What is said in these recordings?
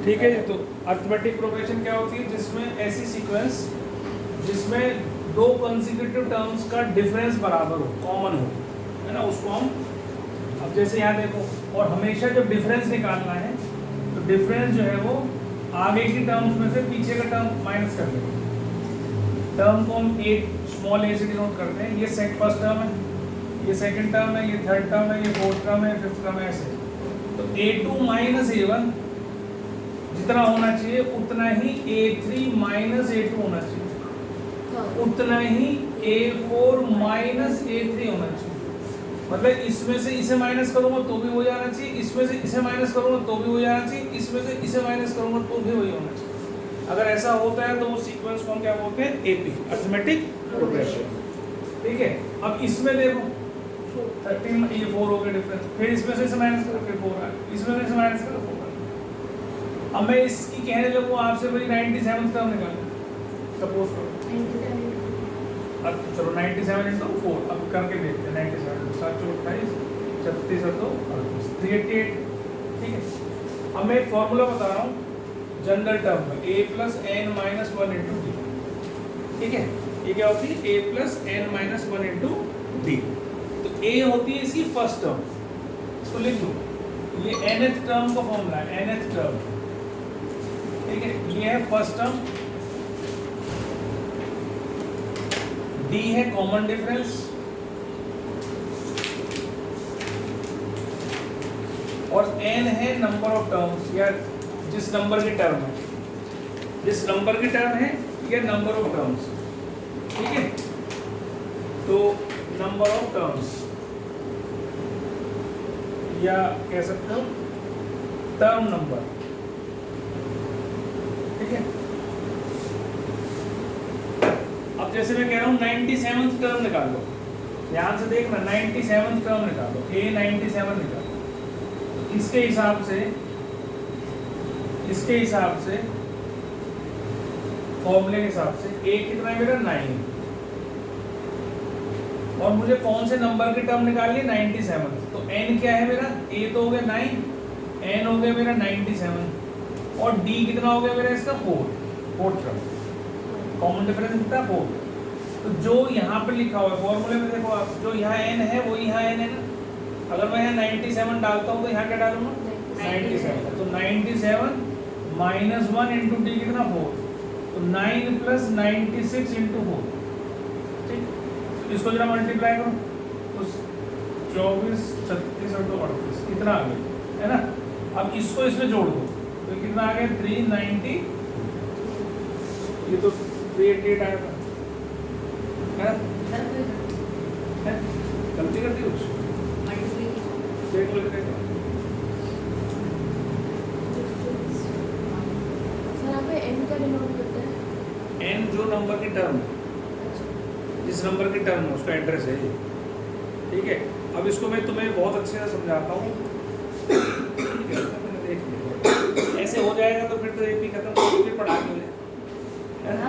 ठीक है। तो अरिथमेटिक प्रोग्रेशन क्या होती है, जिसमें ऐसी सीक्वेंस जिसमें दो कंसेक्यूटिव टर्म्स का डिफरेंस बराबर हो, कॉमन हो, है ना, उसको हम, अब जैसे यहाँ देखो, और हमेशा जब डिफरेंस निकालना है तो डिफरेंस जो है वो आगे की टर्म्स में से पीछे का टर्म माइनस कर देंगे। टर्म को हम एक स्मॉल ए से डिनोट करते हैं। ये फर्स्ट टर्म है, ये सेकंड टर्म है, ये थर्ड टर्म है, ये फोर्थ टर्म है, फिफ्थ टर्म है, ऐसे। तो A2 माइनस A1 जितना होना चाहिए उतना ही A3 माइनस A2 होना चाहिए, उतना ही A4 माइनस A3 होना चाहिए। मतलब इसमें से इसे माइनस करूंगा तो भी वही आना चाहिए, इसमें से इसे माइनस करूंगा तो भी वही आना चाहिए, इसमें से इसे माइनस करूंगा तो भी वही होना चाहिए। अगर ऐसा होता है तो वो सीक्वेंस को हम क्या बोलते हैं, AP, अरिथमेटिक प्रोग्रेशन। ठीक है। अब इसमें देखो 13 ये 4 हो गया डिफरेंस, फिर इसमें से इसे माइनस करो, फिर 4 आया, इसमें से इसे माइनस करो, 4 आया। अब मैं इसकी कहने लगूँ आपसे भाई 97 टर्म निकालो, सपोज करो। अब चलो 97 इंटू 4 अब करके देखते हैं। 97 7 चलो 28 36 और 2 38 388। ठीक है। अब मैं एक फॉर्मूला बता रहा हूँ जनरल टर्म में, a plus N minus 1 into D. ठीक है। ये क्या होती है, a plus N minus 1 into D. तो a होती है इसकी फर्स्ट टर्म, इसको लिख दो, ये nth टर्म का फॉर्मूला है, nth टर्म। ठीक है। ये है फर्स्ट टर्म, d है कॉमन डिफरेंस, और n है नंबर ऑफ टर्म्स, या जिस नंबर की टर्म है, जिस नंबर की टर्म है या नंबर ऑफ टर्म्स। ठीक है। तो नंबर ऑफ टर्म्स, या कह सकते हो टर्म नंबर। ठीक है। अब जैसे मैं कह रहा हूँ 97th टर्म निकाल लो, ध्यान से देखना, 97th टर्म निकालो, A 97 निकालो। इसके हिसाब से फॉर्मूले के हिसाब से A कितना है मेरा 9, और मुझे कौन से नंबर की टर्म निकालनी है 97। तो n क्या है मेरा, A तो हो गया 9, n हो गया मेरा 97, और d कितना हो गया मेरा इसका 4th टर्म, कॉमन डिफरेंस कितना 4। तो जो यहाँ पे लिखा हुआ है फॉर्मूले में, देखो आप, जो यहाँ n है वो यहाँ n है ना। अगर मैं यहाँ 97 डालता हूँ तो यहाँ क्या डालूंगा 97। तो 97 माइनस 1 इंटू डी कितना 4, तो 9 प्लस 96 इंटू 4। ठीक। इसको जरा मल्टीप्लाई करो तो 24 36 और 2 38 कितना आ गया, है ना। अब इसको इसमें जोड़ दो तो कितना आ गया 390, ये तो 388 आया था, है ना। गलती कर दी कुछ, देख लो देखो। सर यहाँ पे n का डिनोट करते हैं, n जो नंबर की टर्म है, जिस नंबर की टर्म है उसका एड्रेस है ये। ठीक है। अब इसको मैं तुम्हें बहुत अच्छे से समझाता हूँ। ऐसे हो जाएगा तो फिर तो AP खत्म, फिर पढ़ा के है ना।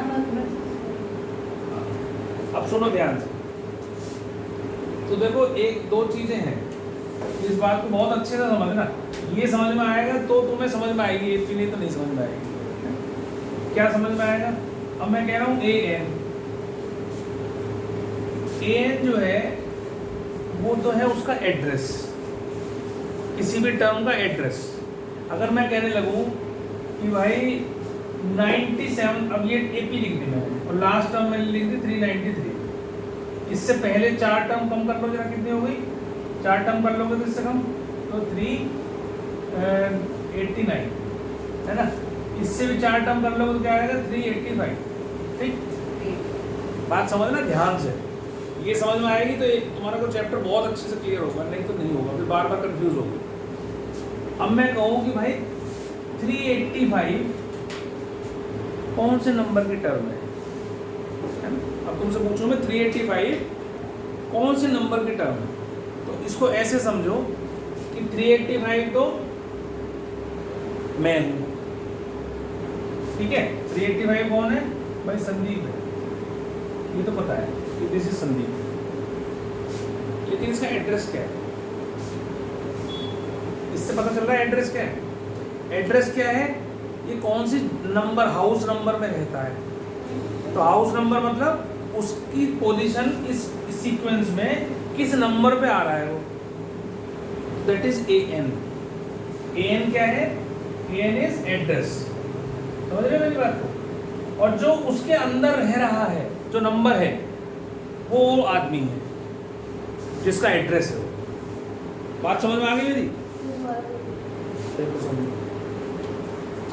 अब सुनो ध्यान से, तो देखो एक दो चीजें हैं, इस बात को बहुत अच्छे से समझना। ये समझ में आएगा तो तुम्हें समझ में आएगी, AP नहीं तो नहीं समझ में आएगी। क्या समझ में आएगा, अब मैं कह रहा हूँ an जो है वो तो है उसका एड्रेस, किसी भी टर्म का एड्रेस। अगर मैं कहने लगूँ कि भाई 97, अब ये AP लिख दी मैंने और लास्ट टर्म मैंने लिख दी 393। इससे पहले 4 टर्म कम कर लो जरा, कितनी हो गई, 4 टर्म कर लोगे तो इससे कम, तो 389, है ना। इससे भी 4 टर्म कर लोगे तो क्या आएगा 385। ठीक। बात समझना ध्यान से, ये समझ में आएगी तो तुम्हारा को चैप्टर बहुत अच्छे से क्लियर होगा, नहीं तो नहीं होगा, फिर बार बार कंफ्यूज होगा। अब मैं कहूँ कि भाई 385 कौन से नंबर की टर्म है ना। अब तुमसे पूछूं मैं 385 कौन से नंबर की टर्म है, तो इसको ऐसे समझो कि 385 तो मैं हूँ। ठीक है। 385 कौन है भाई, संदीप है, ये तो पता है कि दिस इज संदीप। लेकिन इसका एड्रेस क्या है, इससे पता चल रहा है एड्रेस क्या है। एड्रेस क्या है ये कौन सी नंबर हाउस नंबर में रहता है। तो हाउस नंबर मतलब उसकी पोजीशन इस सीक्वेंस में किस नंबर पे आ रहा है वो, दैट इज AN। AN क्या है? AN is address. समझ रहे हो मेरी बात को? और जो उसके अंदर रह रहा है जो नंबर है वो आदमी है जिसका एड्रेस है। बात समझ में आ गई मेरी? देखो समझो,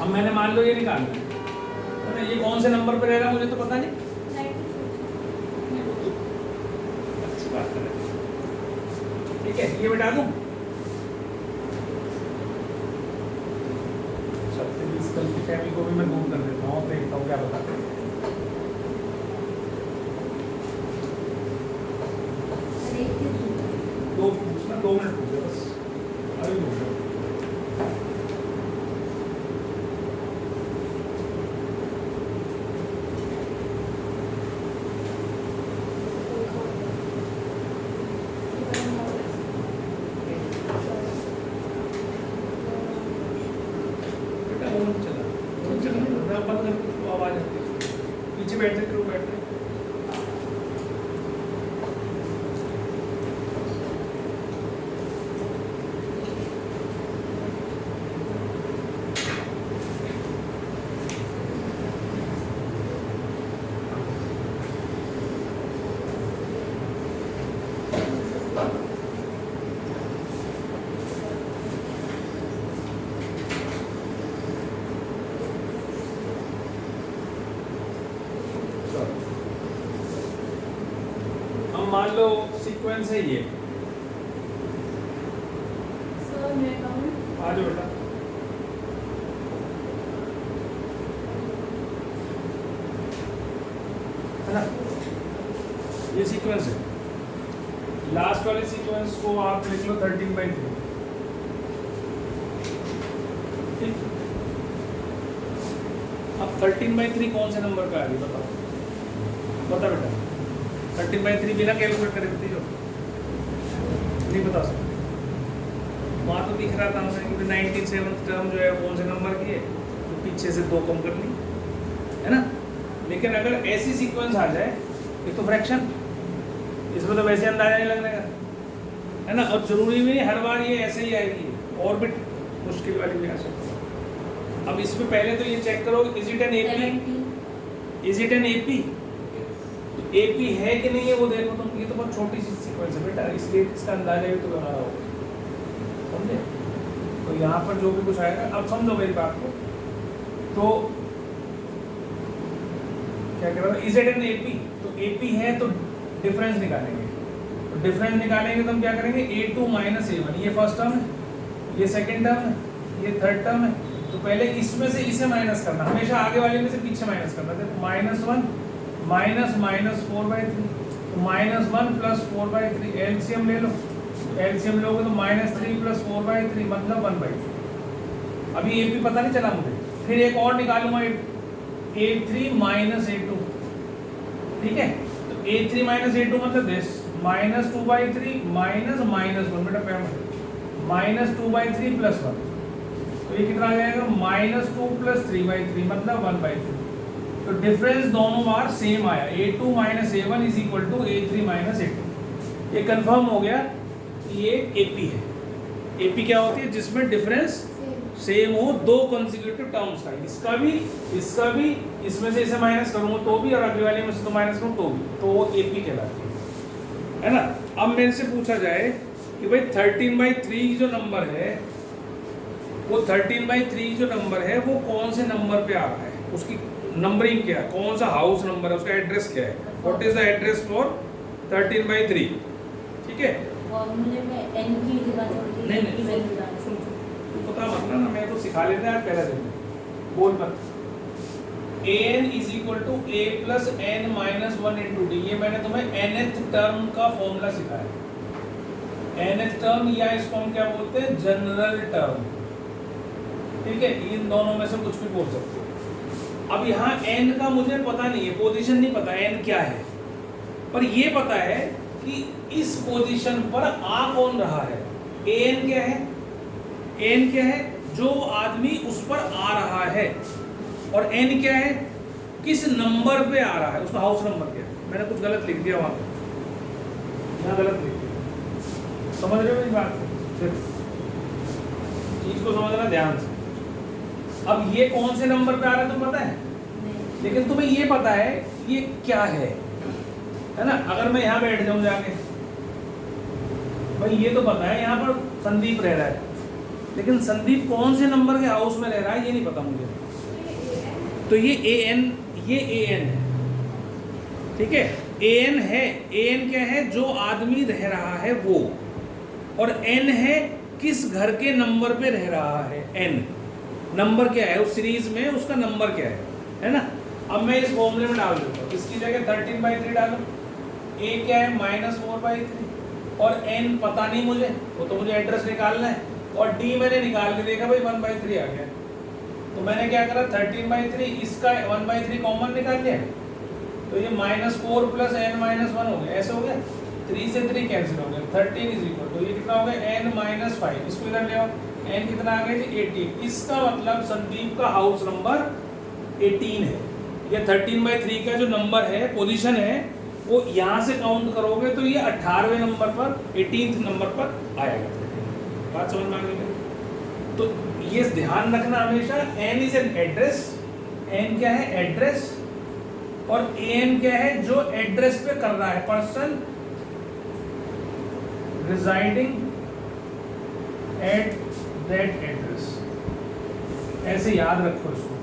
अब मैंने मान लो ये निकालना है, ये कौन से नंबर पे रह रहा है मुझे तो पता नहीं। अच्छी बात है, ठीक है, ये बिठा दूं। कल की फैमिली को भी मैं दूर कर देता हूँ, देखता हूँ क्या बताते हैं। दो पूछना, 2 मिनट पूछे बस, अभी पूछो। आवाज आती है, पीछे बैठ जाते, बैठ जाते। मान लो सीक्वेंस है ये, आ जाओ बेटा, है ना, ये सीक्वेंस है। लास्ट वाले सीक्वेंस को आप लिख लो 13/3, ठीक। अब 13/3 कौन से नंबर का आ रही बताओ, बता बेटा। 13/3 बिना कैलकुलेट करे बताइए, जो नहीं बता सकते। वहाँ तो दिख रहा था हमें कि 97th टर्म जो है कौन से नंबर की है, तो पीछे से 2 कम कर ली, है ना। लेकिन अगर ऐसी सीक्वेंस आ जाए, एक तो फ्रैक्शन, इसमें तो वैसे अंदाजा नहीं लगने का, है ना। और जरूरी भी नहीं हर बार ये ऐसे ही आएगी, और भी मुश्किल वाली भी आ सकती है। अब इसमें पहले तो ये चेक करो, is it an AP, is it an AP, AP है कि नहीं है वो देखो तुम। ये तो बहुत छोटी सी सीक्वेंस है बेटा, इसलिए इसका अंदाजा भी तो लगा रहा होगा, समझे। तो यहाँ पर जो भी कुछ आएगा, अब समझो मेरी बात को। तो क्या कह रहा था, इज इट एन AP, तो AP है तो डिफरेंस निकालेंगे। तो डिफरेंस निकालेंगे तो हम क्या करेंगे, A2 - A1, ये फर्स्ट टर्म है, ये सेकेंड टर्म है, ये थर्ड टर्म है। तो पहले इसमें से इसे माइनस करना, हमेशा आगे वाले में से पीछे माइनस करना। देखो -1 -4/3, तो -1 + 4/3, एलसीएम ले लो। एलसीएम लोगे तो -3 + 4/3 मतलब 1/3। अभी AP पता नहीं चला मुझे, फिर एक और निकालूंगा, A3 - A2, ठीक है। तो A3 - A2 मतलब दिस -2/3 -1 बेटा, -2/3 + 1, तो ये कितना आ जाएगा, -2 + 3/3 मतलब 1/3। तो डिफरेंस दोनों बार सेम आया, A2 - A1 = A3 - A2। ये कंफर्म हो गया कि ये AP है। AP क्या होती है, जिसमें डिफरेंस सेम हो दो कंसेक्यूटिव टर्म्स का, इसका भी, इसमें से इसे माइनस करूंगा तो भी, और अगले वाले में से तो माइनस करूँ तो भी, तो वो AP कहलाती है ना। अब मेरे से पूछा जाए कि भाई 13/3 जो नंबर है, वो 13/3 जो नंबर है वो कौन से नंबर पे आ रहा है, उसकी नंबरिंग क्या है, कौन सा हाउस नंबर है, उसका एड्रेस क्या है, what is the address for 13/3, ठीक है। फॉर्मूले में n की जगह छोड़ नहीं, के वैल्यू डाल, तू पता मत ना, मैं तो सिखा लेते हैं पहले दिन, बोल मत। an = a + n - 1 × d, ये मैंने तुम्हें nth टर्म का फॉर्मूला सिखाया। nth टर्म, या इसको हम क्या बोलते हैं, जनरल टर्म, ठीक है। इन दोनों में से कुछ भी बोल सकते हो। अब यहाँ n का मुझे पता नहीं है, पोजीशन नहीं पता n क्या है, पर ये पता है कि इस पोजीशन पर आ कौन रहा है। an क्या है, n क्या है, जो आदमी उस पर आ रहा है, और n क्या है, किस नंबर पे आ रहा है, उसका हाउस नंबर क्या है। मैंने कुछ गलत लिख दिया वहां पे, यहाँ गलत लिख दिया, समझ रहे हो मेरी बात, फिर चीज को समझना ध्यान से। अब ये कौन से नंबर पे आ रहा है तुम्हें पता है, लेकिन तुम्हें ये पता है ये क्या है ना। अगर मैं यहाँ बैठ जाऊं जाके, भाई ये तो पता है यहाँ पर संदीप रह रहा है, लेकिन संदीप कौन से नंबर के हाउस में रह रहा है ये नहीं पता मुझे। तो ये ए एन है, ठीक है, an है, an क्या है, जो आदमी रह रहा है वो, और n है किस घर के नंबर पे रह रहा है। n नंबर क्या है उस सीरीज में, उसका नंबर क्या है ना। अब मैं इस फॉर्मूले में डाल देता हूँ, इसकी जगह 13/3 डालो, a क्या है -4/3, और n पता नहीं मुझे, वो तो मुझे एड्रेस निकालना है, और d मैंने निकाल के देखा भाई 1/3 आ गया, तो मैंने क्या करा 13/3, इसका 1/3 कॉमन निकाल लिया, तो ये -4 + n-1 हो गया, ऐसे हो गया, 3 से 3 कैंसिल हो गया, 13 = तो ये कितना हो गया n-5, इसको इधर ले आओ, n कितना आ गया जी 18। इसका मतलब संदीप का हाउस नंबर 18 है। ये 13/3 का जो नंबर है, पोजीशन है, वो यहाँ से काउंट करोगे तो ये 18वें नंबर पर, 18th नंबर पर आएगा। बात समझ में आ गई? तो ये ध्यान रखना हमेशा, n is an address, n क्या है एड्रेस, और an क्या है जो एड्रेस पे कर रहा है, person residing at that address, ऐसे याद रखो इसको,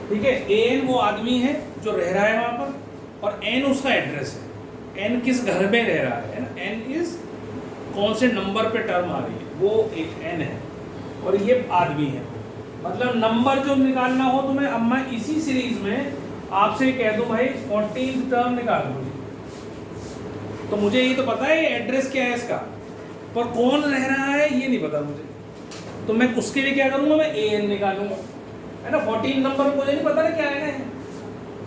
ठीक है। an वो आदमी है जो रह रहा है वहां पर, और n उसका एड्रेस है, n किस घर में रह रहा है ना, n इज कौन से नंबर पे टर्म आ रही है, वो एक n है, और ये आदमी है। मतलब नंबर जो निकालना हो तुम्हें, अब मैं इसी सीरीज में आपसे कह दूं भाई 14th टर्म निकाल दो, तो मुझे ये तो पता है एड्रेस क्या है इसका, पर कौन रह रहा है ये नहीं पता मुझे, तो मैं उसके लिए क्या करूंगा, मैं an निकालूंगा, है ना। 14 नंबर मुझे नहीं पता ना क्या है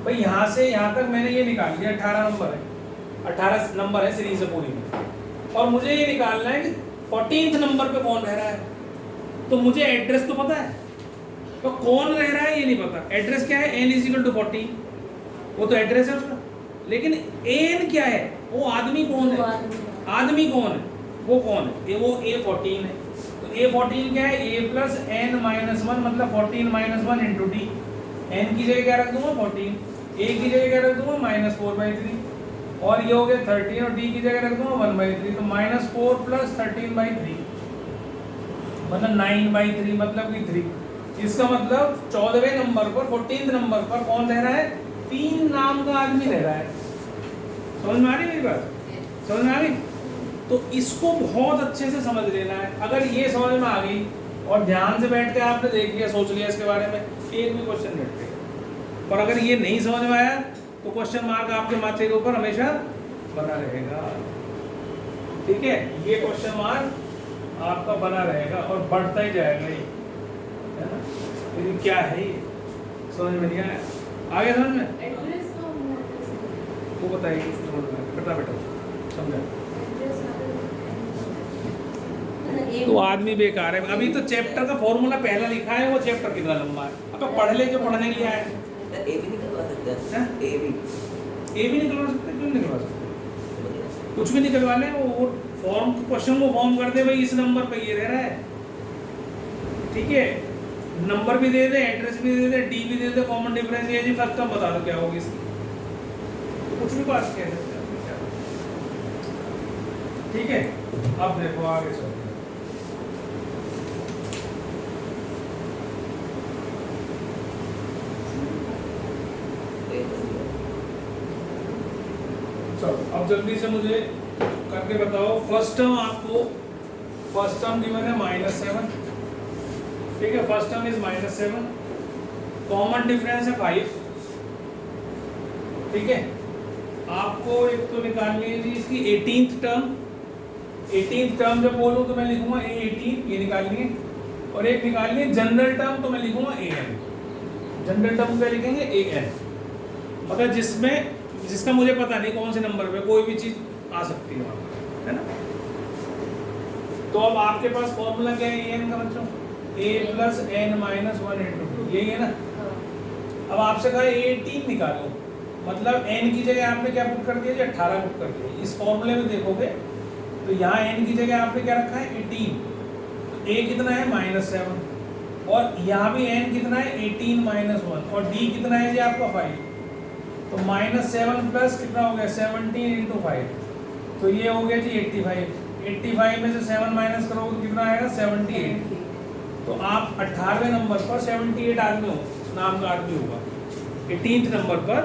भाई, यहाँ से यहाँ तक मैंने ये निकाल लिया, 18 नंबर है, 18 नंबर है सीरीज पूरी में, और मुझे ये निकालना है कि 14th नंबर पे कौन रह रहा है, तो मुझे एड्रेस तो पता है, तो कौन रह रहा है ये नहीं पता। एड्रेस क्या है, n = 14, वो तो एड्रेस है उसका, लेकिन an क्या है, वो आदमी कौन है, आदमी कौन है, वो कौन है, वो A14 है, तो A14 क्या है, a + n-1, मतलब 14 - 1 × d, n की जगह क्या रख दूंगा 14, a की जगह क्या रख दूंगा -4/3, और ये हो गया 13, और d की जगह रख दूंगा 1/3, तो -4 + 13/3 मतलब 9/3, मतलब कि 3। इसका मतलब 14वें नंबर पर, 14th नंबर पर कौन रह रहा है, 3 नाम का आदमी रह रहा है। समझ में आ रही मेरी बात, समझ में आ गई? तो इसको बहुत अच्छे से समझ लेना है। अगर ये समझ में आ गई और ध्यान से बैठ के आपने देख लिया, सोच लिया इसके बारे में, एक भी क्वेश्चन बैठ गया। पर अगर ये नहीं समझ में आया तो क्वेश्चन मार्क आपके माथे के ऊपर हमेशा बना रहेगा, ठीक है। ये क्वेश्चन मार्क आपका बना रहेगा और बढ़ता ही जाएगा, ये है ना। लेकिन क्या है ये समझ में नहीं आया, आगे समझ में, एड्रेस का वो बताइए उसको समझ में, बेटा बेटा समझा। तो आदमी बेकार है। अभी तो चैप्टर का फॉर्मूला पहला लिखा है, वो चैप्टर कितना लंबा है, अब पढ़ ले जो पढ़ने के लिए आया है। ए भी निकलवा सकते हैं, ए भी निकलवा सकते, क्यों निकलवा सकते, कुछ भी निकलवा लें। वो फॉर्म क्वेश्चन को फॉर्म कर दे भाई, इस नंबर पे ये रह रहा है, ठीक है, नंबर भी दे दे, एड्रेस भी दे दे, डी भी दे दे, कॉमन डिफरेंस ये जी, फर्स्ट टर्म बता दो क्या होगी इसकी, तो कुछ भी बात कह सकते हैं, ठीक है। अब देखो आगे चलो, अब जल्दी से मुझे करके बताओ। फर्स्ट टर्म आपको, फर्स्ट टर्म गिवन है -7, ठीक है, first term is -7, common difference है 5, ठीक है। आपको एक तो निकालनी है जी इसकी 18th टर्म, 18th टर्म जब बोलूँ तो मैं लिखूंगा A18, ये निकालनी है, और एक निकालनी है जनरल टर्म, तो मैं लिखूंगा AN। जनरल टर्म क्या लिखेंगे, AN, मतलब जिसमें, जिसका मुझे पता नहीं कौन से नंबर पे कोई भी चीज आ सकती है वहाँ, है ना। तो अब आपके पास फॉर्मूला क्या है AN का बच्चों, a plus n minus 1 into 2, यही है ना। हाँ। अब आपसे कहा 18 निकालो, मतलब n की जगह आपने क्या पुट कर दिया जी, 18 पुट कर दिया। इस फॉर्मूले में देखोगे तो यहाँ n की जगह आपने क्या रखा है 18, तो a कितना है -7, और यहाँ भी n कितना है 18 माइनस 1, और d कितना है जी आपका 5, तो -7 प्लस कितना हो गया 17 इंटू 5, तो ये हो गया जी 85। 85 में से 7 माइनस करोगे तो कितना आएगा 78। तो आप 18वें नंबर पर 78 आदमी हो, नाम का आदमी होगा। 18th नंबर पर,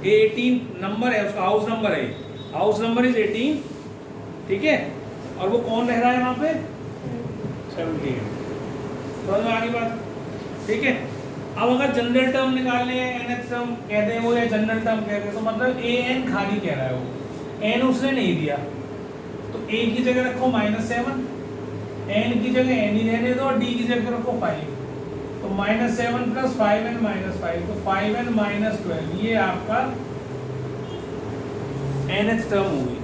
18 नंबर है उसका, हाउस नंबर है, हाउस नंबर इज 18, ठीक है। और वो कौन रह रहा है वहाँ पे 78, समझ में आ गई बात, ठीक है। अब अगर जनरल टर्म निकालने हैं, nth टर्म कहते हैं वो या जनरल टर्म कहते हैं, तो मतलब an खाली कह रहा है वो, n उसने नहीं दिया, तो a की जगह रखो -7, n की जगह n ही रहने दो, और d की जगह रखो 5, तो -7 प्लस 5n माइनस 5, तो 5n माइनस 12, ये आपका nth टर्म होगी।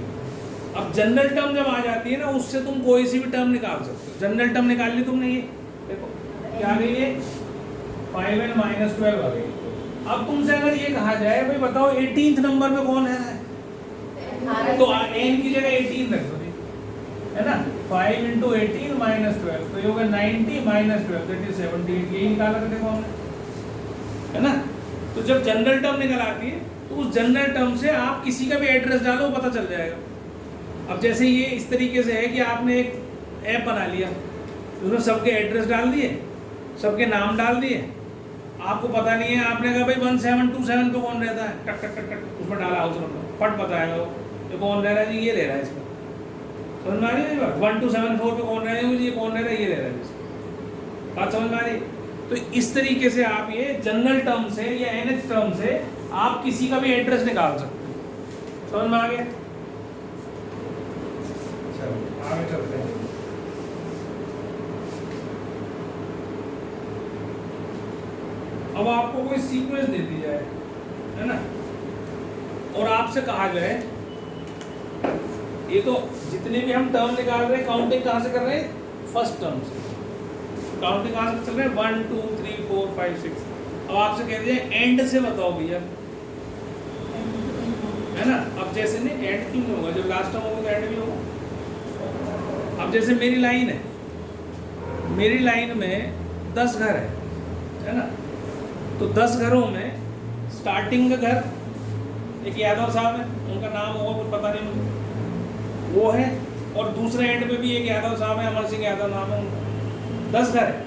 अब जनरल टर्म जब आ जाती है ना, उससे तुम कोई सी भी टर्म निकाल सकते हो। जनरल टर्म निकाल ली तुमने, ये देखो क्या आ गई है 5n माइनस 12 आ गई। अब तुमसे अगर ये कहा जाए भाई बताओ 18th नंबर पे कौन है, तो n की जगह 18 रख दो, है ना। 5 इंटू 18 माइनस 12, तो ये होगा 90 माइनस 12, दैट इज 78, यही निकाला था देखो हमने, है ना। तो जब जनरल टर्म निकल आती है तो उस जनरल टर्म से आप किसी का भी एड्रेस डालो पता चल जाएगा। अब जैसे ये इस तरीके से है कि आपने एक ऐप बना लिया, उसमें सबके एड्रेस डाल दिए, सबके नाम डाल दिए, आपको पता नहीं है, आपने कहा भाई 1727 पे कौन रहता है, टक टक टक टक उसमें डाला हाउस नंबर, फट बताएगा वो ये कौन रह रहा है जी, ये रह रहा है इसमें, समझ में आ रही है बात। 1274 पे कौन रह रहा है, ये कौन रह रहा है, ये रह रहा है, बात समझ में आ रही। तो इस तरीके से आप ये जनरल टर्म से या nth टर्म से आप किसी का भी एड्रेस निकाल सकते हो, समझ में आ गया। चलो आगे चलते हैं। अब आपको कोई सीक्वेंस दे दी जाए, है ना, और आपसे कहा जाए ये तो जितने भी हम टर्म निकाल रहे हैं काउंटिंग कहाँ से कर रहे हैं, फर्स्ट टर्म से। काउंटिंग कहाँ से चल रहे हैं 1 2 3 4 5 6। अब आपसे कह दिया एंड से बताओ भैया, है ना। अब जैसे नहीं एंड क्यों नहीं होगा, जब लास्ट टर्म होगा तो एंड भी होगा। अब जैसे मेरी लाइन है, मेरी लाइन में 10 घर है ना, तो 10 घरों में स्टार्टिंग का घर एक यादव साहब है, उनका नाम होगा कुछ पता नहीं मुझे, वो है, और दूसरे एंड पे भी एक यादव साहब है, अमर सिंह यादव नाम है उनका। 10 घर है,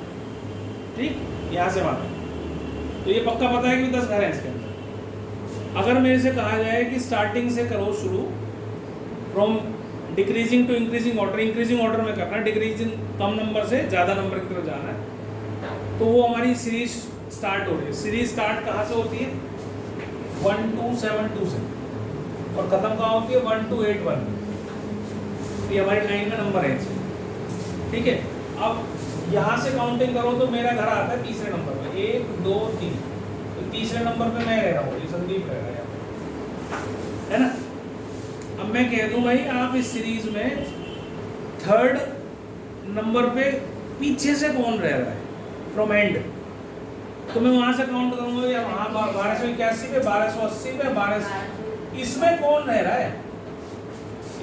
ठीक, यहाँ से वहाँ तो ये पक्का पता है कि 10 घर हैं इसके अंदर। अगर मेरे से कहा जाए कि स्टार्टिंग से करो शुरू, from decreasing to increasing order, increasing order में करना है, डिक्रीजिंग कम नंबर से ज़्यादा नंबर की तरफ जाना है, तो वो हमारी सीरीज स्टार्ट हो रही है। सीरीज स्टार्ट कहाँ से होती है 1 2 7 2 से, और ख़त्म कहाँ होती है 1 2 8 1। ये हमारी लाइन में नंबर है, ठीक है। अब यहाँ से काउंटिंग करो तो मेरा घर आता है तीसरे नंबर पे, 1 2 3, तो तीसरे नंबर पे मैं रह रहा हूँ, ये संदीप रह रहा है ना। अब मैं कह दूँ भाई आप इस सीरीज में थर्ड नंबर पे पीछे से कौन रह रहा है फ्रॉम एंड, तो मैं वहाँ से काउंट करूँगा या वहाँ 1281 पे, 1280 पे, 1200, इसमें कौन रह रहा है,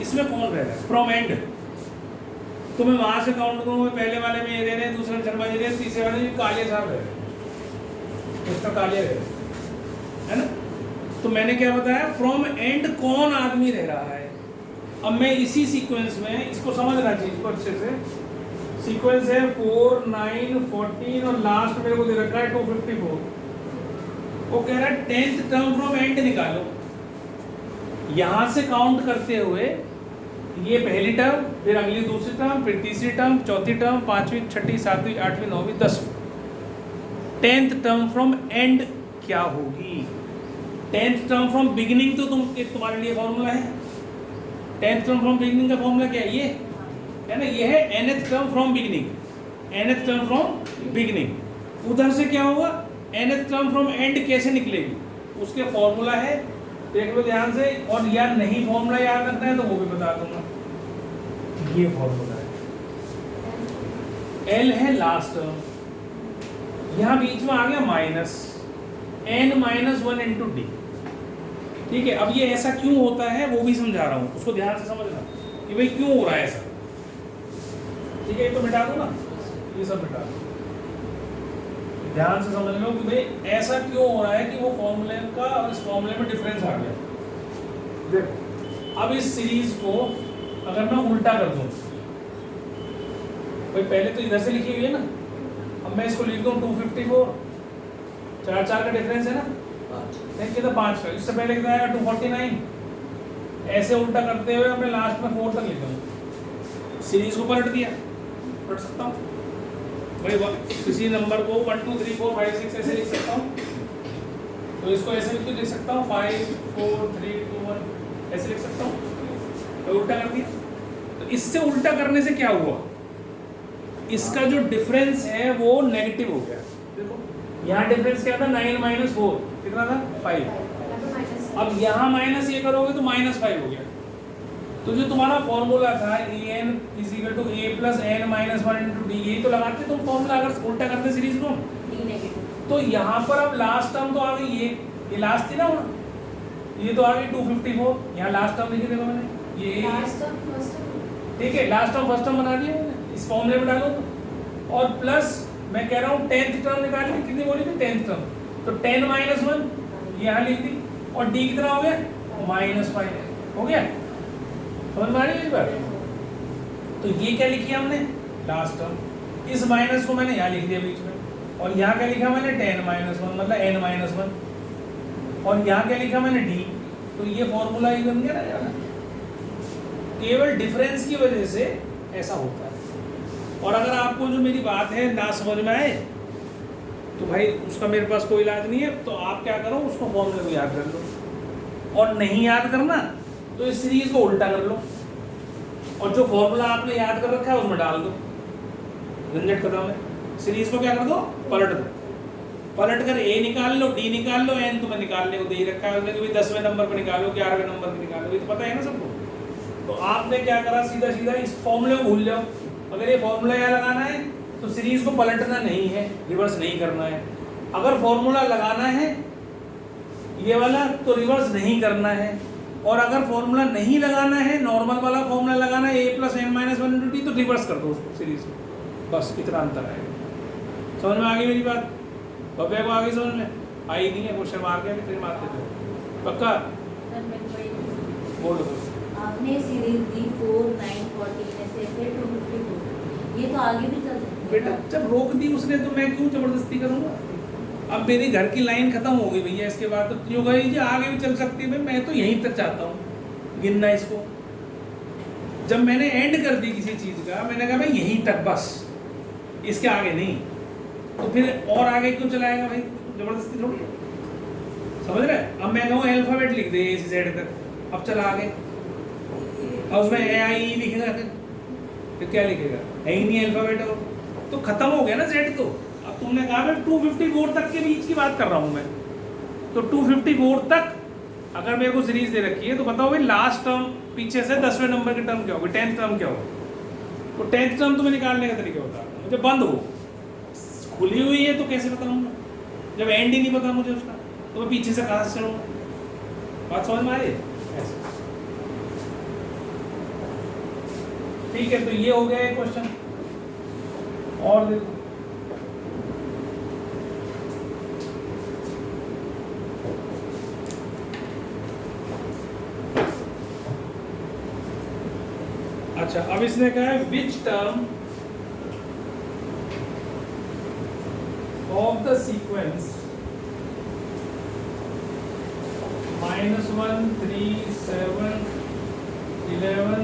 इसमें कौन रह रहा है फ्रॉम एंड, तो मैं वहाँ से काउंट करूँगा। पहले वाले में ये रह रहे हैं, दूसरे में शर्मा जी रहे हैं, तीसरे वाले में कालिया साहब रह रहे हैं, मिस्टर कालिया रह रहे हैं, है ना। तो मैंने क्या बताया, फ्रॉम एंड कौन आदमी रह रहा है। अब मैं इसी सीक्वेंस में, इसको समझना चाहिए इसको अच्छे से, सीक्वेंस है 4 9 14 और लास्ट मेरे को दे रखा है 254। वो कह रहा है 10th टर्म फ्रॉम एंड निकालो। यहाँ से काउंट करते हुए ये पहली टर्म, फिर अगली दूसरी टर्म, फिर तीसरी टर्म, चौथी टर्म, पांचवी, छठी, सातवीं, आठवीं, नौवीं, 10वीं। 10th टर्म फ्रॉम एंड क्या होगी। 10th टर्म फ्रॉम बिगिनिंग तो तुम्हारे लिए फॉर्मूला है। 10th टर्म फ्रॉम बिगिनिंग का फॉर्मूला क्या है, ये है ना, ये है nth term from beginning, nth term from beginning. उधर से क्या होगा, nth टर्म फ्रॉम एंड कैसे निकलेगी, उसके फॉर्मूला है, देख लो ध्यान से। और यार नहीं फॉर्मूला याद रखना है तो वो भी बता दूंगा, ये फॉर्मूला है। L है लास्ट टर्म, यहाँ बीच में आ गया माइनस n-1 इंटू डी। ठीक है, अब ये ऐसा क्यों होता है वो भी समझा रहा हूँ, उसको ध्यान से समझना कि भाई क्यों हो रहा है ऐसा। ठीक है, ये तो मिटा दो ना, ये सब मिटा दो, ध्यान से समझ लो कि भाई ऐसा क्यों हो रहा है कि वो फॉर्मूले का और इस फॉर्मूले में डिफरेंस आ गया। देखो अब इस सीरीज को अगर मैं उल्टा कर दूं, भाई पहले तो इधर से लिखी हुई है ना, अब मैं इसको लिख दूं 254, 4 का डिफरेंस है ना, नहीं कितना 5 का, इससे पहले कितना आएगा 249। ऐसे उल्टा करते हुए मैं लास्ट में 4 तक लिख दूंगा, सीरीज को पलट दिया, पलट सकता हूँ भाई किसी नंबर को 1 2 3 4 5 6 ऐसे लिख सकता हूँ, तो इसको ऐसे भी लिख सकता हूँ 5 4 3 2 1 ऐसे लिख सकता हूँ, तो उल्टा कर दिया। तो इससे उल्टा करने से क्या हुआ, इसका जो डिफरेंस है वो नेगेटिव हो गया। देखो यहाँ डिफरेंस क्या था, 9 - 4 कितना था 5। अब यहाँ माइनस ये करोगे तो -5 हो गया। तो जो तुम्हारा फॉर्मूला था an = a + n - 1 × d, यही तो लगाते तुम फॉर्मूला अगर उल्टा करते सीरीज को। तो यहाँ पर अब लास्ट टर्म तो आ गई, ये लास्ट थी ना, ये तो आ गई 254, यहाँ लास्ट टर्म लिख देगा मैंने ये, ठीक है, लास्ट टर्म फर्स्ट टर्म बना दिया मैंने, इस फॉर्मूले में डालो तो। और प्लस मैं कह रहा हूँ 10th टर्म निकालनी, कितनी बोली थी 10th टर्म, तो 10 - 1 यहाँ लिख दी, और d कितना हो गया -5 हो गया। समझ में आ रही है इस बार। तो ये क्या लिखी हमने लास्ट टर्म, इस माइनस को मैंने यहाँ लिख दिया बीच में, और यहाँ क्या लिखा मैंने 10 - 1 मतलब n - 1, और यहाँ क्या लिखा मैंने d। तो ये फॉर्मूला ही बन गया ना यार, केवल डिफरेंस की वजह से ऐसा होता है। और अगर आपको जो मेरी बात है ना समझ में आए तो भाई उसका मेरे पास कोई इलाज नहीं है, तो आप क्या करो उसको फॉर्मूले को याद कर लो, और नहीं याद करना तो इस सीरीज को उल्टा कर लो, और जो फॉर्मूला आपने याद कर रखा है उसमें डाल दो, झंझट खत्म है। सीरीज को क्या कर दो, पलट दो, पलट कर a निकाल लो, d निकाल लो, n तुम्हें निकालने को दे ही रखा है उसने कि भाई 10वें नंबर पर निकालो, 11वें नंबर पर निकालो, ये तो पता है ना सबको। तो आपने क्या करा, सीधा सीधा इस फॉर्मूले को भूल जाओ। अगर ये फॉर्मूला यहाँ लगाना है तो सीरीज को पलटना नहीं है, रिवर्स नहीं करना है। अगर फॉर्मूला लगाना है ये वाला तो रिवर्स नहीं करना है, और अगर फॉर्मूला नहीं लगाना है, नॉर्मल वाला फॉर्मूला लगाना है a + n - 1 × d, तो रिवर्स कर दो उसको सीरीज को, बस इतना अंतर आएगा। समझ में आ गई मेरी बात? भव्या को आगे समझ में आई नहीं है, क्वेश्चन मार के फिर मारते थे पक्का। बोलो आपने सीरीज दी 4 9 14 ऐसे फिर 254, ये तो आगे भी चल सकती है बेटा, जब रोक दी उसने तो मैं क्यों जबरदस्ती करूँगा। अब मेरी घर की लाइन खत्म हो गई भैया, इसके बाद तो जो गई जी आगे भी चल सकती है, मैं तो यहीं तक चाहता हूँ गिनना इसको। जब मैंने एंड कर दी किसी चीज़ का, मैंने कहा भाई यहीं तक बस, इसके आगे नहीं, तो फिर और आगे क्यों चलाएगा भाई, जबरदस्ती थोड़ी है। समझ रहे? अब मैं कहूँ अल्फाबेट लिख दे A से Z तक, अब चला आगे, अब उसमें AIE लिखेगा, फिर क्या लिखेगा, है ही नहीं अल्फाबेट, और तो खत्म हो गया ना Z। तो अब तुमने कहा मैं 254 तक के बीच की बात कर रहा हूँ मैं, तो 254 तक अगर मेरे को सीरीज दे रखी है तो बताओ भाई लास्ट टर्म पीछे से 10वें नंबर की टर्म क्या होगी, 10th टर्म क्या होगा। तो 10th टर्म तुम्हें निकालने का तरीका होता है, मुझे बंद हो खुली हुई है तो कैसे बताऊँगा, जब एंड ही नहीं पता मुझे उसका, तो मैं पीछे से कहाँ से चलूँगा। बात समझ में आ रही है? ऐसे ठीक है, तो ये हो गया एक क्वेश्चन। और देखो अच्छा, अब इसने कहा है which term of the sequence -1 3 7 11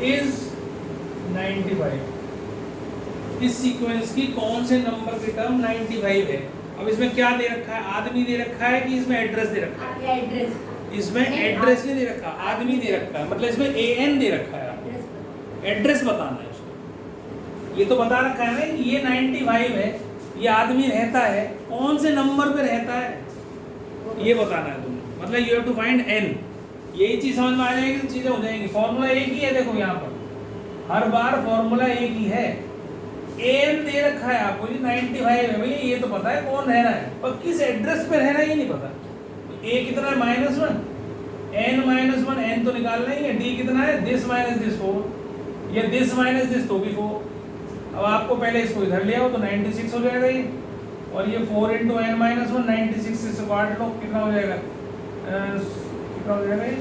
is 95। इस सीक्वेंस की कौन से नंबर की टर्म 95 है। अब इसमें क्या दे रखा है, आदमी दे रखा है कि इसमें एड्रेस दे रखा है? एड्रेस। इसमें एड्रेस नहीं दे रखा, आदमी दे रखा है, मतलब इसमें AN दे रखा है, एड्रेस बताना है उसको। ये तो बता रखा है ना ये 95 है, ये आदमी रहता है, कौन से नंबर पे रहता है ये बताना है तुम्हें, मतलब you have to find n। यही चीज समझ में आ जाएगी तो चीजें हो जाएंगी। फॉर्मूला एक ही है, देखो यहाँ पर हर बार फॉर्मूला एक ही है, एन दे रखा है आपको जी 95 है भैया, ये तो पता है कौन रह रहा है, पर किस एड्रेस पे रह रहा है ये नहीं पता। ए कितना है -1, n -1 n तो निकालना ही है, d कितना है दिस माइनस दिस 4, ये दिस माइनस दिस तो भी 4। अब आपको पहले इसको इधर ले आओ तो 96 हो जाएगा ये, और ये 4 × n - 1 96 से काट लो, कितना हो जाएगा, कितना हो जाएगा ये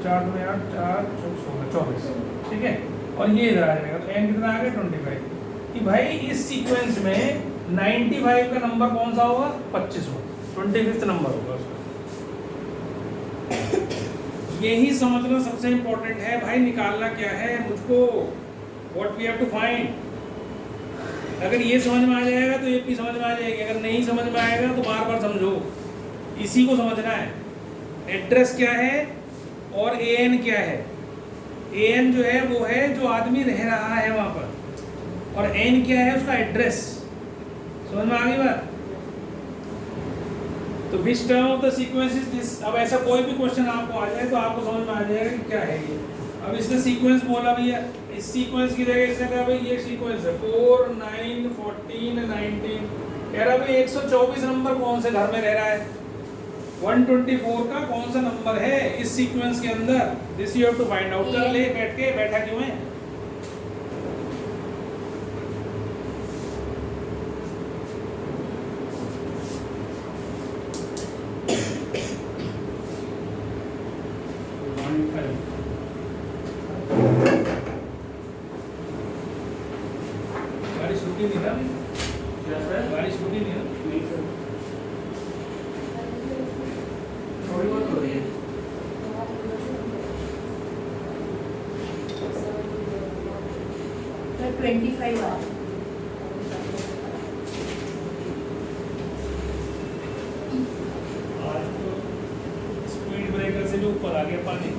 4 में 8 4 24, ठीक है। और ये इधर आ जाएगा तो n कितना आ गया 25, कि भाई इस सीक्वेंस में 95 का नंबर कौन सा होगा 25वां, 25th नंबर होगा उसका। यही समझना सबसे इम्पोर्टेंट है भाई, निकालना क्या है मुझको, what we have to find. अगर ये समझ में आ जाएगा तो ये भी समझ में आ जाएगी, अगर नहीं समझ में आएगा तो बार बार समझो, इसी को समझना है। एड्रेस क्या है और an क्या है। an जो है वो है जो आदमी रह रहा है वहाँ पर, और n क्या है उसका एड्रेस। समझ में आ गई बात। तो which term of the sequence is this. अब ऐसा कोई भी क्वेश्चन आपको आ जाए तो आपको समझ में आ जाएगा कि क्या है ये। अब इसने सीक्वेंस बोला भैया, इस सीक्वेंस की जगह इसने कहा भाई ये सीक्वेंस है 4 9 14 19, कह रहा भाई 124 नंबर कौन से घर में रह रहा है, 124 का कौन सा नंबर है इस सीक्वेंस के अंदर, this you have to find out. कर ले बैठ के, बैठा क्यों है। बारिश रुकी नहीं ना, क्या सर? बारिश रुकी नहीं ना। नहीं सर, थोड़ी बहुत हो रही है। तो 25 आ आज तो स्पीड ब्रेकर से भी ऊपर आ गया पानी।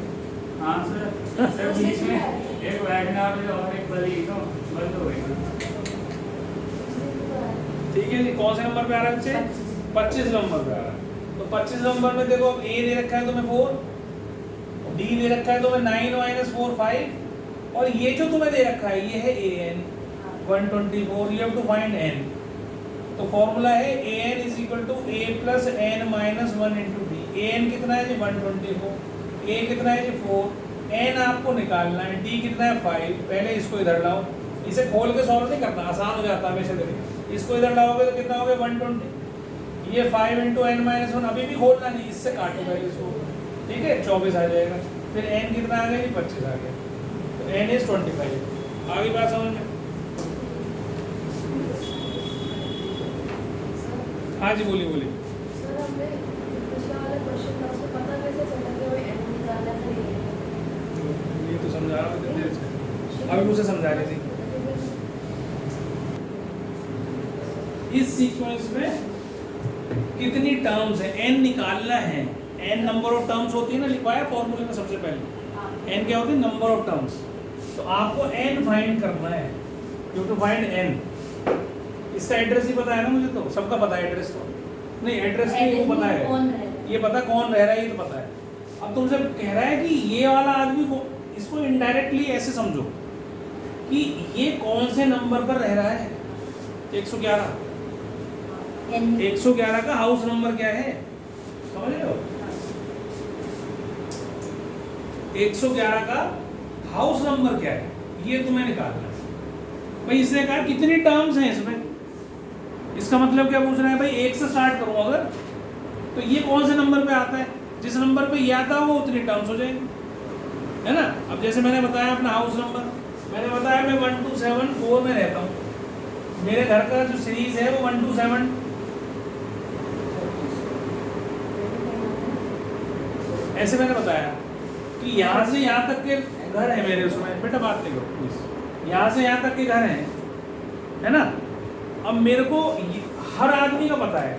हाँ सर, सर बीच में एक वैगनर और एक बली तो बंद हो गई। ठीक है जी, कौन से नंबर पे आ रहा है बच्चे, 25 नंबर पे आ रहा है। तो 25 नंबर में देखो अब ए दे रखा है तुम्हें 4, डी दे रखा है तुम्हें 9 - 4 5, और ये जो तुम्हें दे रखा है ये है an 124, you have to find n। तो फॉर्मूला है an = a + n - 1 × d। an कितना है जी 124, a कितना है जी 4, n आपको निकालना है, d कितना है 5। पहले इसको इधर लाओ, इसे खोल के सॉल्व नहीं करना, आसान हो जाता है हमेशा तरीका। इसको इधर लाओगे तो कितना हो गया 120, ये 5 × n - 1 अभी भी खोलना नहीं, इससे काटो पहले इसको, ठीक है 24 आ जाएगा। फिर n कितना आ गया जी 25 आ गया, तो n = 25। आगे बात समझ में। हाँ जी बोलिए बोलिए। सर हमें पिछला वाला क्वेश्चन था उसको पता कैसे चला कि वो n निकालना है। ये तो समझा रहा हूँ देर से, अभी मुझे समझा रही थी। इस सीक्वेंस में कितनी टर्म्स है, n निकालना है। n नंबर ऑफ टर्म्स होती है ना, लिखवाया फॉर्मूले में सबसे पहले। n क्या होती है, नंबर ऑफ टर्म्स। तो आपको n फाइंड करना है, यू टू फाइंड n। इसका एड्रेस ही पता है ना मुझे, तो सबका पता है एड्रेस, तो नहीं एड्रेस नहीं वो पता है, ये पता कौन रह रहा है ये तो पता है। अब तुमसे कह रहा है कि ये वाला आदमी को, इसको इनडायरेक्टली ऐसे समझो कि ये कौन से नंबर पर रह रहा है। 111, 111 का हाउस नंबर क्या है, समझ रहे हो। 111 का हाउस नंबर क्या है ये तुम्हें निकालना है। भाई इसने कहा कितनी टर्म्स हैं इसमें, इसका मतलब क्या पूछ रहा है भाई 1 से स्टार्ट करूं अगर, तो ये कौन से नंबर पे आता है, जिस नंबर पे ये आता हो उतनी टर्म्स हो जाएंगी, है ना। अब जैसे मैंने बताया अपना हाउस नंबर, मैंने बताया मैं 1274 में रहता हूँ, मेरे घर का जो सीरीज है वो 127, ऐसे मैंने बताया कि यहाँ से यहाँ तक के घर है मेरे, उसमें बेटा बात नहीं करो प्लीज, यहाँ से यहाँ तक के घर हैं, है ना। अब मेरे को हर आदमी का पता है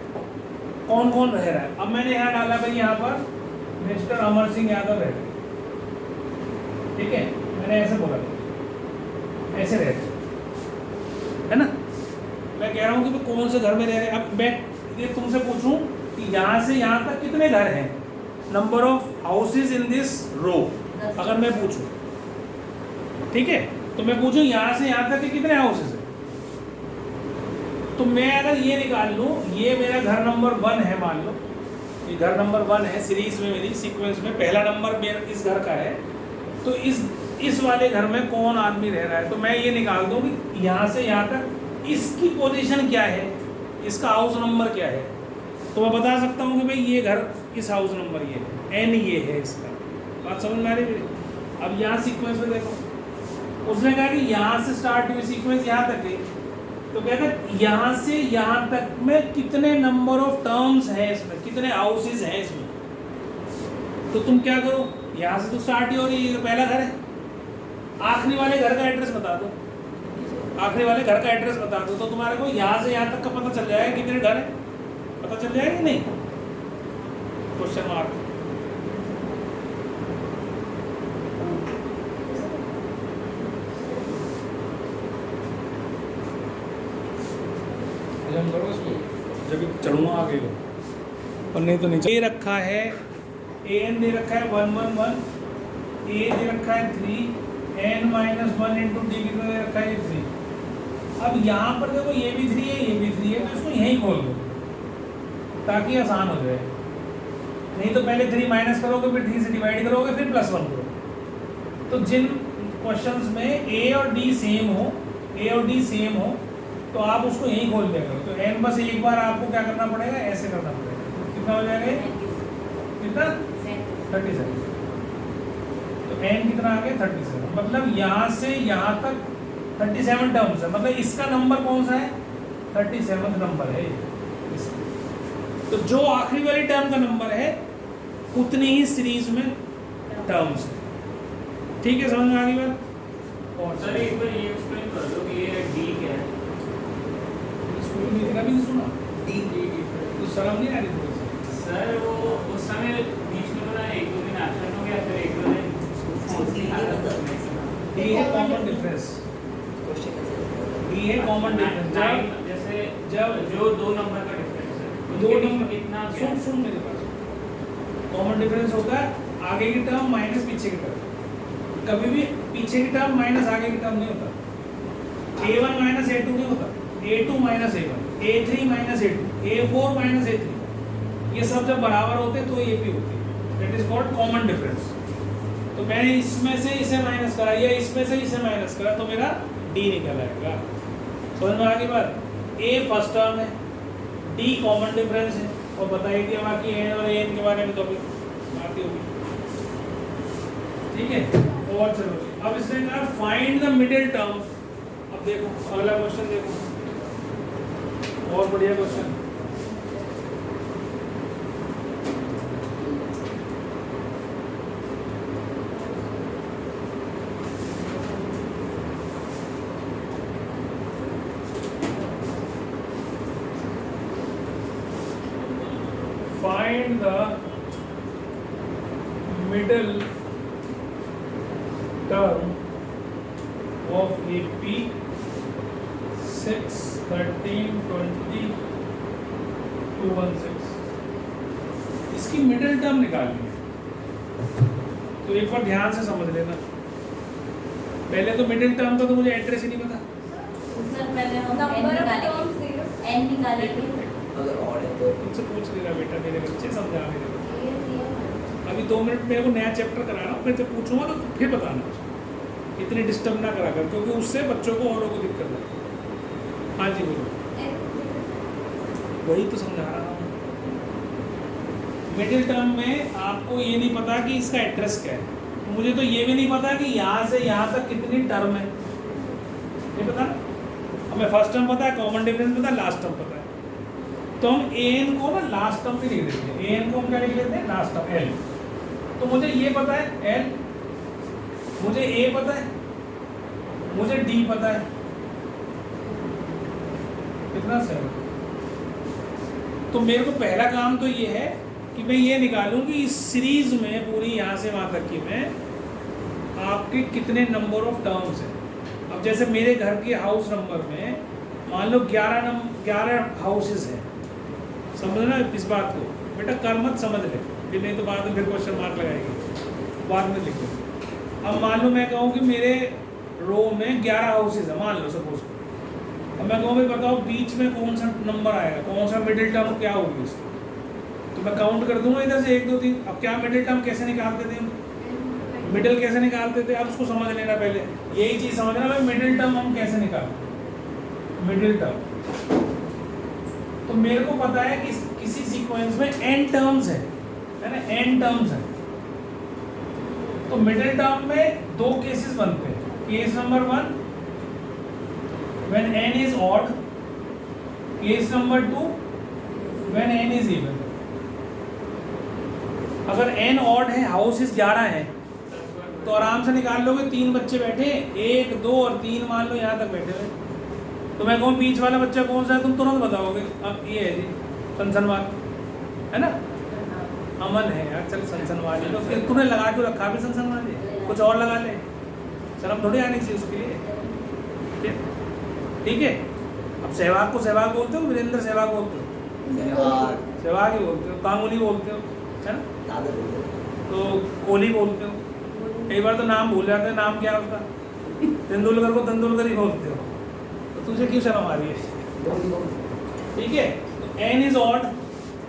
कौन कौन रह रहा है। अब मैंने यहाँ डाला भाई, यहाँ पर मिस्टर अमर सिंह यादव रहते, ठीक है, मैंने ऐसे बोला ऐसे रहते, है ना। मैं कह रहा हूँ कि कौन से घर में रह रहे। अब मैं ये तुमसे पूछूं कि यहाँ से यहाँ तक कितने घर हैं, number of houses in this row, अगर मैं पूछूं, ठीक है, तो मैं पूछूं यहाँ से यहाँ तक के कितने हाउसेज हैं, तो मैं अगर ये निकाल लूँ, ये मेरा घर नंबर 1 है, मान लो ये घर नंबर 1 है, सीरीज में मेरी सीक्वेंस में पहला नंबर मेरा इस घर का है, तो इस वाले घर में कौन आदमी रह रहा है, तो मैं ये निकाल दूँ कि यहाँ से यहाँ तक इसकी पोजीशन क्या है, इसका हाउस नंबर क्या है। तो मैं बता सकता हूँ कि भाई ये घर इस हाउस नंबर ये है, n ये है इसका। बात समझ में आ रही है? अब यहाँ सीक्वेंस में देखो, उसने कहा कि यहाँ से स्टार्ट हुई सीक्वेंस यहाँ तक है, तो कहता है यहाँ से यहाँ तक में कितने नंबर ऑफ टर्म्स हैं इसमें, कितने हाउसेज हैं इसमें। तो तुम क्या करो, यहाँ से तो स्टार्ट ही हो रही है, ये तो पहला घर है, आखिरी वाले घर का एड्रेस बता दो, आखिरी वाले घर का एड्रेस बता दो, तो तुम्हारे को यहाँ से यहाँ तक का पता चल जाएगा कितने घर है, पता चल जाएगा कि नहीं? Question mark. जब चढ़ूंगा आगे को, और नहीं तो नीचे। ए रखा है, an दे रखा है 1 1 1, a दे रखा है 3, n माइनस 1 इंटू डी कितना दे रखा है 3। अब यहाँ पर देखो ये भी 3 है, ये भी 3 है, तो इसको यहीं खोल दो ताकि आसान हो जाए। नहीं तो पहले 3 माइनस करोगे, फिर 3 से डिवाइड करोगे, फिर +1 करो। तो जिन क्वेश्चंस में a और d सेम हो, a और d सेम हो, तो आप उसको यहीं खोल दिया करो। तो n बस एक बार आपको क्या करना पड़ेगा, ऐसे करना पड़ेगा। कितना हो जाएगा, कितना 37। तो n कितना आ गया 37, मतलब यहाँ से यहाँ तक 37 टर्म्स है, मतलब इसका नंबर कौन सा है, 37 नंबर है। तो जो आखिरी वाली टर्म का नंबर है उतनी ही सीरीज में टर्म्स है। ठीक है, समझ में आ गई बात? और सर एक बार ये एक्सप्लेन कर दो कि ये डी क्या है। स्कूल में इतना भी नहीं सुना, तो शर्म नहीं आ रही थोड़ी सी? सर वो उस समय बीच में पता है 1-2 दिन एब्सेंट हो गया, फिर 1-2 दिन डी है कॉमन डिफरेंस, डी है कॉमन डिफरेंस। जब जो दो नंबर का डिफरेंस है, दो उनके बीच में नंबर कितना सुन मेरे पास, कॉमन डिफरेंस होता है आगे की टर्म माइनस पीछे की टर्म। कभी भी पीछे की टर्म माइनस आगे की टर्म नहीं होता। a1 माइनस a2 नहीं होता, a2 minus a1, a3 minus a2, a4 minus a3। ये सब जब बराबर होते हैं तो ये भी होती है, that is called common difference. तो मैंने इसमें से इसे माइनस करा या इसमें से इसे माइनस करा तो मेरा d निकल आएगा। समझ में आ गई बात? a फर्स्ट टर्म है, d कॉमन डिफरेंस है, और बताई थी बाकी n और an के बारे में तो अभी बात ही होगी। ठीक है, और चलो अब इसने कहा फाइंड द मिडिल टर्म। अब देखो अगला क्वेश्चन, देखो और बढ़िया question. Find the middle term of AP 6, 13, 20, 216। इसकी मिडिल टर्म निकालनी है, तो एक बार ध्यान से समझ लेना। पहले तो मिडिल टर्म का तो मुझे एड्रेस ही नहीं पता। सर पहले हम number of terms zero n निकालेंगे। अगर और है तो तुमसे पूछ लेना बेटा, मेरे बच्चे समझा मेरे को। ये दिया अभी 2 मिनट मेरे को नया चैप्टर कराना, फिर जब पूछूंगा तो फिर बताना, इतनी डिस्टर्ब ना करा कर, क्योंकि उससे बच्चों को औरों को दिक्कत है। हाँ जी बोलो, वही तो समझा रहा हूँ। मिडिल टर्म में आपको ये नहीं पता कि इसका एड्रेस क्या है, मुझे तो ये भी नहीं पता कि यहाँ से यहाँ तक कितनी टर्म है, ये पता। हमें फर्स्ट टर्म पता है, कॉमन डिफरेंस पता है, लास्ट टर्म पता है। तो हम an को ना लास्ट टर्म भी लिख देते हैं, an को हम क्या लिख लेते हैं, लास्ट टर्म l। तो मुझे ये पता है l, मुझे a पता है, मुझे d पता है, कितना 7। तो मेरे को पहला काम तो ये है कि मैं ये निकालूं कि इस सीरीज में पूरी यहाँ से वहाँ तक की में आपके कितने नंबर ऑफ टर्म्स हैं। अब जैसे मेरे घर के हाउस नंबर में मान लो 11 हाउसेस हैं, समझना इस बात को बेटा, कर मत समझ ले, फिर नहीं तो बाद में फिर क्वेश्चन मार्क लगाएंगे, बाद में लिखो। अब मान लो मैं कहूँ कि मेरे रो में 11 हाउसेस है, मान लो सपोज, अब मैं कहूँ भाई बताओ बीच में कौन सा नंबर आएगा, कौन सा मिडिल टर्म क्या होगी इसकी, तो मैं काउंट कर दूंगा इधर से 1 2 3। अब क्या मिडिल टर्म कैसे निकालते थे हम, मिडिल कैसे निकालते थे, अब उसको समझ लेना पहले, यही चीज़ समझना भाई मिडिल टर्म हम कैसे निकालते हैं। मिडिल टर्म तो मेरे को पता है कि किसी सीक्वेंस में n टर्म्स है ना, n टर्म्स है, तो मिडिल टर्म में 2 केसेस बनते हैं। Case number 1 when n is odd, case number 2 when n is even। अगर n ऑड है, हाउसेस 11 है, तो आराम से निकाल लोगे। 3 बच्चे बैठे, 1 2 और 3 मान लो यहाँ तक बैठे हुए, तो मैं कहूँ बीच वाला बच्चा कौन सा है, तुम तुरंत बताओगे। अब ये है जी सनसनवाल, है ना, अमन है यार, चल सनसनवाल है, तो फिर तूने लगा के रखा भी सनसनवाल है, कुछ और लगा ले, शर्म थोड़ी आनी चाहिए उसके लिए, ठीक है। अब सहवाग को सहवाग बोलते हो, वीरेंद्र सहवाग बोलते हो, सहवाग ही बोलते हो, कांगुली बोलते हो, है ना, तो कोहली बोलते हो, कई बार तो नाम भूल जाते हैं, नाम क्या है उसका, तेंदुलकर को तेंदुलकर ही बोलते हो, तो तुझे क्यों शर्म आ रही है, ठीक है। तो n इज ऑड,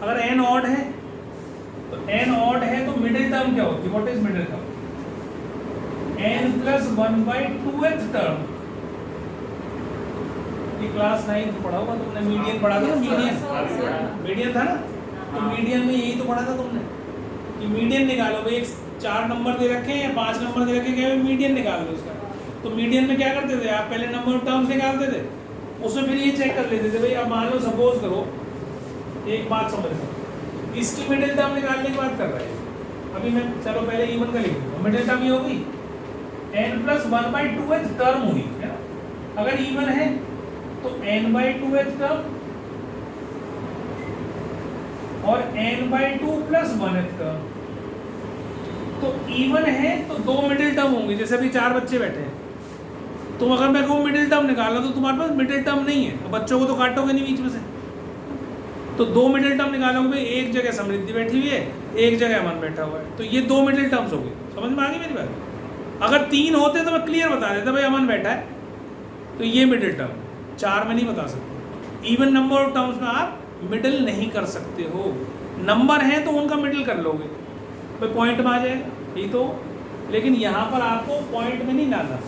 अगर n ऑड है तो n ऑड है तो मिडिल टर्म क्या होती है, what is middle term, n plus 1/2th term. ये क्लास 9 पढ़ा होगा तुमने, मीडियन पढ़ा था, मीडियन था ना, तो मीडियन में यही तो पढ़ा था तुमने कि मीडियन निकालो भाई, एक 4 नंबर दे रखे हैं या 5 नंबर दे रखे हैं, मीडियन निकाल दो उसका। तो मीडियन में क्या करते थे आप, पहले नंबर ऑफ टर्म्स निकालते थे, उसमें फिर ये चेक कर लेते थे भाई, अब मान लो सपोज करो, एक बात समझ लो, इसकी मिडिल टर्म निकालने की बात कर रहे हैं अभी मैं, चलो पहले इवन का लिख दूंगा, मिडिल टर्म ये होगी n प्लस 1/2th टर्म हुई है ना, अगर इवन है तो n/2th टर्म और n/2 प्लस 1th टर्म, तो इवन है तो 2 मिडिल टर्म होंगे, जैसे अभी 4 बच्चे बैठे हैं, तुम अगर मैं कहूँ मिडिल टर्म निकालना, तो तुम्हारे पास मिडिल टर्म नहीं है, बच्चों को तो काटोगे नहीं बीच में से, तो 2 मिडिल टर्म निकालोगे भाई, एक जगह समृद्धि बैठी हुई है, एक जगह अमन बैठा हुआ है, तो ये 2 मिडिल टर्म्स हो गए, समझ में आ गई मेरी बात। अगर 3 होते तो मैं क्लियर बता देता भाई अमन बैठा है, तो ये मिडिल टर्म, 4 में नहीं बता सकते। इवन नंबर ऑफ टर्म्स में आप मिडिल नहीं कर सकते हो, नंबर हैं तो उनका मिडिल कर लोगे भाई, पॉइंट में आ जाएगा यही तो, लेकिन यहाँ पर आपको पॉइंट में नहीं लाना,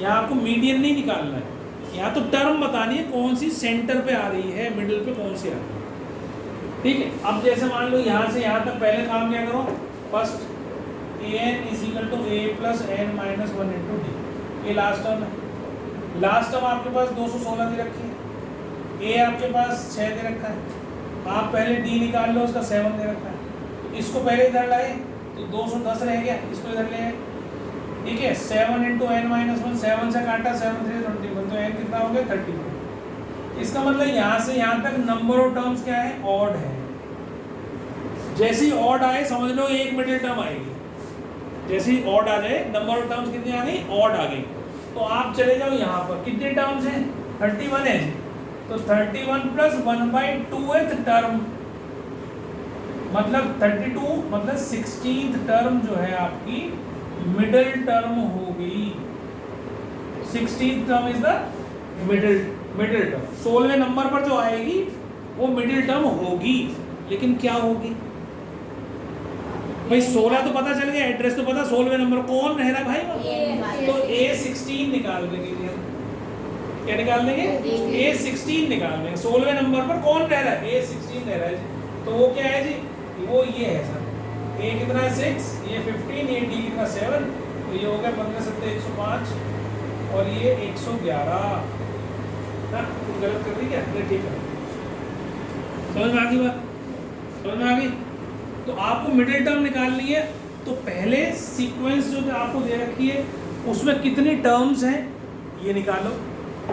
यहाँ आपको मीडियन नहीं निकालना है, यहाँ तो टर्म बतानी है कौन सी सेंटर पे आ रही है, मिडिल पे कौन सी आ रही है, ठीक है। अब जैसे मान लो यहाँ से यहाँ तक पहले काम क्या करो, first an is equal to a plus n minus 1 into D, ये लास्ट टर्म है, लास्ट टर्म आपके पास 216 दे रखी है, a आपके पास 6 दे रखा है, आप पहले d निकाल लो, उसका 7 दे रखा है, तो इसको पहले इधर लाए तो 210 रह गया, इसको इधर ले आए, ठीक है। 7 इंटू n माइनस 1, 7 से काटा 7 3 21, तो n कितना हो गया 31। इसका मतलब यहाँ से यहाँ तक नंबर ऑफ टर्म्स क्या है, ऑड है। जैसे ही ऑड आए समझ लो एक मिडिल टर्म आएगी, जैसे ही ऑड आ जाए नंबर ऑफ टर्म्स कितनी आ गई, ऑड आ गई, तो आप चले जाओ यहाँ पर, कितने टर्म्स हैं 31 है, तो 31 प्लस 1/2th टर्म मतलब 32, मतलब 16th टर्म जो है आपकी मिडिल टर्म हो गई, 16th term is the middle term. 16वें नंबर पर जो आएगी वो मिडिल टर्म होगी, लेकिन क्या होगी भाई, 16 तो पता चल गया, एड्रेस तो पता, 16वें नंबर कौन रह रहा भाई वहाँ, तो A16 निकाल देंगे, क्या निकाल देंगे, A16 निकाल देंगे, 16वें नंबर पर कौन रह रहा है, A16 रह रहा है, तो वो क्या है जी, वो ये है सर, A कितना है 6, ये 15, ये D कितना 7, तो ये हो गया 15 7 105 और ये 111 ना, कुछ गलत कर दी क्या, ठीक है, समझ में आ गई बात, समझ में आ गई। तो आपको मिडिल टर्म निकालनी है, तो पहले सीक्वेंस जो आपको दे रखी है उसमें कितनी टर्म्स हैं ये निकालो,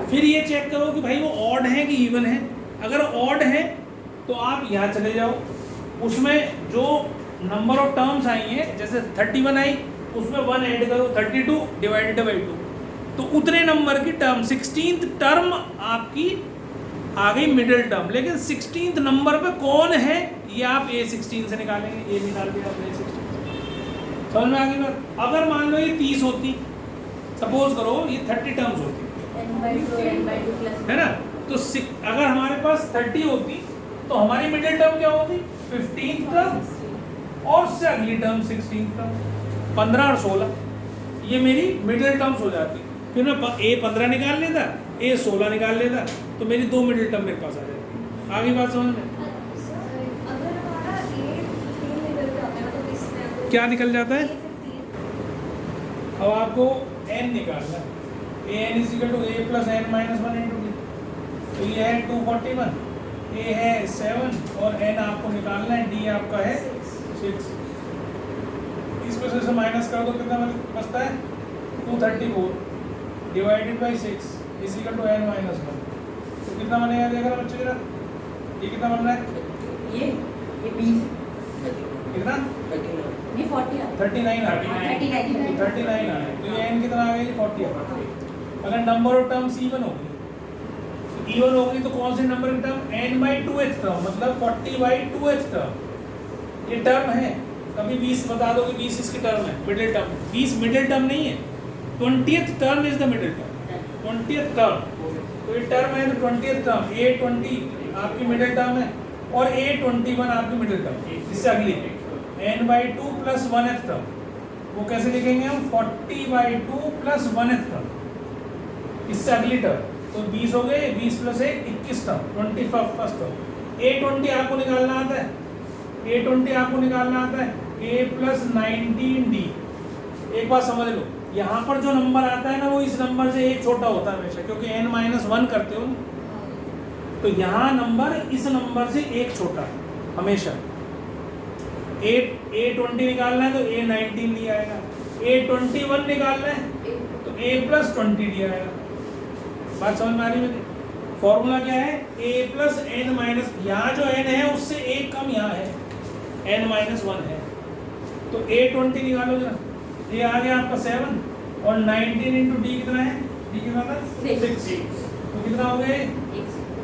फिर ये चेक करो कि भाई वो ऑड है कि इवन है। अगर ऑड है तो आप यहाँ चले जाओ, उसमें जो नंबर ऑफ टर्म्स आई हैं, जैसे 31 आई उसमें 1 ऐड करो, 32 डिवाइडेड बाई 2, तो उतने नंबर की टर्म 16th टर्म आपकी आ गई मिडिल टर्म। लेकिन 16th नंबर पे कौन है ये आप A16 से निकालेंगे, ये निकाल दिया आप A16, समझ में आ गई बात। अगर मान लो ये 30 होती, सपोज करो ये 30 टर्म्स होती, n/2 n/2 प्लस है ना। तो अगर हमारे पास 30 होती तो हमारी मिडिल टर्म क्या होती? 15th टर्म और उससे अगली टर्म 16th टर्म। 15 और 16 ये मेरी मिडिल टर्म्स हो जाती। फिर मैं A15 निकाल लेता, A16 निकाल लेता, तो मेरी 2 मिडिल टर्म मेरे पास आ जाती। आगे बात समझ में? अगर हमारा A15 निकल जाता है तो इसमें अगर क्या निकल जाता है? A15 अब आपको n निकालना है। an = a + n - 1 × d। तो ये है 241, a है 7 और n आपको निकालना है, d आपका है 6। इसमें से माइनस कर दो, कितना बचता है? 234 डिवाइडेड बाई 6 = n - 1। तो कितना बनेगा? देख रहा बच्चे जरा, ये कितना बन रहा है? ये 20 कितना? ये 40 आ 39 आ गया। 39 तो 39 आ गया। तो ये n कितना आ गया? 40 आ गया। अगर नंबर ऑफ टर्म्स इवन होगी, इवन होगी तो कौन से नंबर की टर्म? n/2th टर्म, मतलब 40/2th टर्म। ये टर्म है, कभी 20 बता दो कि 20 इसकी टर्म है, मिडिल टर्म। 20 मिडिल टर्म नहीं है, 20th term is the middle term. 20th term, तो ये टर्म है तो 20th टर्म, A20 आपकी मिडिल टर्म है और A21 आपकी मिडिल टर्म। इससे अगली n/2 + 1th टर्म, वो कैसे लिखेंगे हम? 40/2 + 1th टर्म। इससे अगली टर्म, तो 20 हो गए, 20 + 1 21 टर्म, 21st टर्म। A20 आपको निकालना आता है, A20 आपको निकालना आता है, A + 19D। एक बात समझ लो, यहाँ पर जो नंबर आता है ना वो इस नंबर से एक छोटा होता है हमेशा, क्योंकि n - 1 करते हो ना, तो यहाँ नंबर इस नंबर से एक छोटा हमेशा। A20 निकालना है तो A19 लिया आएगा, A21 निकालना है तो A + 20 लिया आएगा। बात समझ में आ रही है? फॉर्मूला क्या है? A + n - यहाँ जो n है उससे एक कम यहाँ है, n - 1 है, तो A20 निकालो जरा। ये आ गया आपका 7 और 19 × D कितना है? D कितना था? 6। तो कितना हो गया?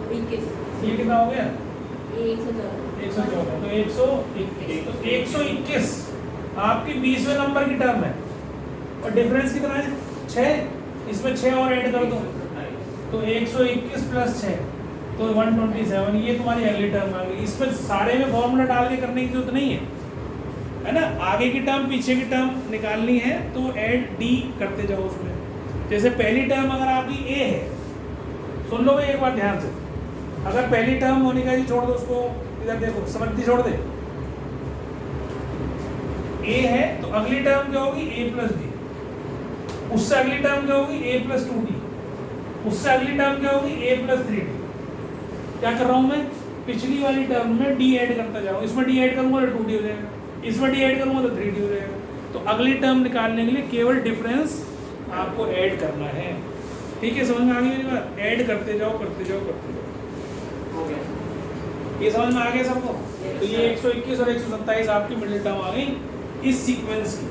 21 ये कितना हो गया? 114 114। तो 121, तो 121 आपकी 20वें नंबर की टर्म है और डिफरेंस कितना है? 6। इसमें 6 और ऐड कर दो, तो 121 + 6 तो 127। ये तुम्हारी अगली टर्म आ गई। इसमें सारे में फॉर्मूला डाल के करने की जरूरत नहीं है ना। आगे की टर्म पीछे की टर्म निकालनी है तो ऐड D करते जाओ उसमें। जैसे पहली टर्म अगर आपकी A है, सुन लो एक बार ध्यान से, अगर पहली टर्म मोनिका जी छोड़ दो उसको, इधर देखो, समझती छोड़ दे। A है तो अगली टर्म क्या होगी? A + D। उससे अगली टर्म क्या होगी? A + 2D। उससे अगली टर्म क्या होगी? A + 3D। क्या कर रहा हूँ मैं? पिछली वाली टर्म में D ऐड करता जाऊँ। इसमें D ऐड करूँगा तो 2D हो जाएगा, इसमें D ऐड करूँगा तो 3D हो जाएगा। तो अगली टर्म निकालने के लिए केवल डिफरेंस आपको ऐड करना है। ठीक है, समझ में आ गई मेरी बात? ऐड करते जाओ करते जाओ करते जाओ। हो गया। ये समझ में आ गया सबको? तो ये 121 और 127 आपकी मिडिल टर्म आ गई इस सीक्वेंस की।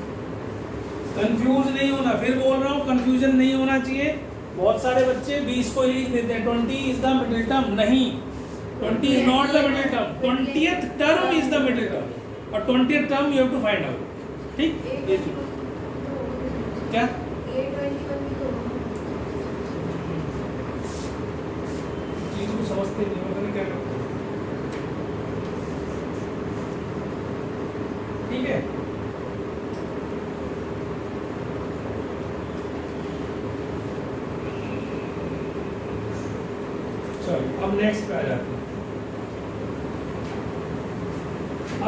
कंफ्यूज नहीं होना, फिर बोल रहा हूँ कंफ्यूजन नहीं होना चाहिए। बहुत सारे बच्चे 20 को ही लिख देते हैं 20 इज द मिडिल टर्म। नहीं, 20 is not the middle term, 20th term is the middle term और 20th term you have to find out. ठीक, ये ठीक। क्या A21 भी तो चीज को समझते नहीं, पता नहीं क्या करते। ठीक है, चलो अब नेक्स्ट पे आ जाते हैं।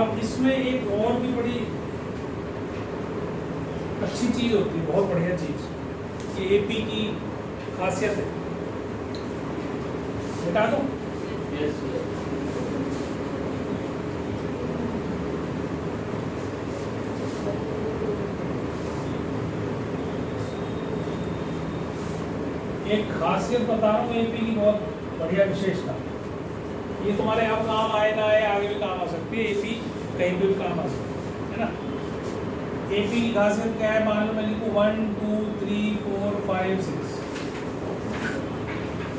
अब इसमें एक और भी बड़ी अच्छी चीज होती है, बहुत बढ़िया चीज, ये एपी की खासियत है। बता दो, यस एक खासियत बता रहा हूँ एपी की, बहुत बढ़िया विशेषता। ये तुम्हारे अब काम आए ना आए, आगे भी काम आ सकती है। एपी कहीं पे भी काम आ सकती है ना। एपी की खासियत क्या है? मान लो मैं लिखूँ 1 2 3 4 5 6,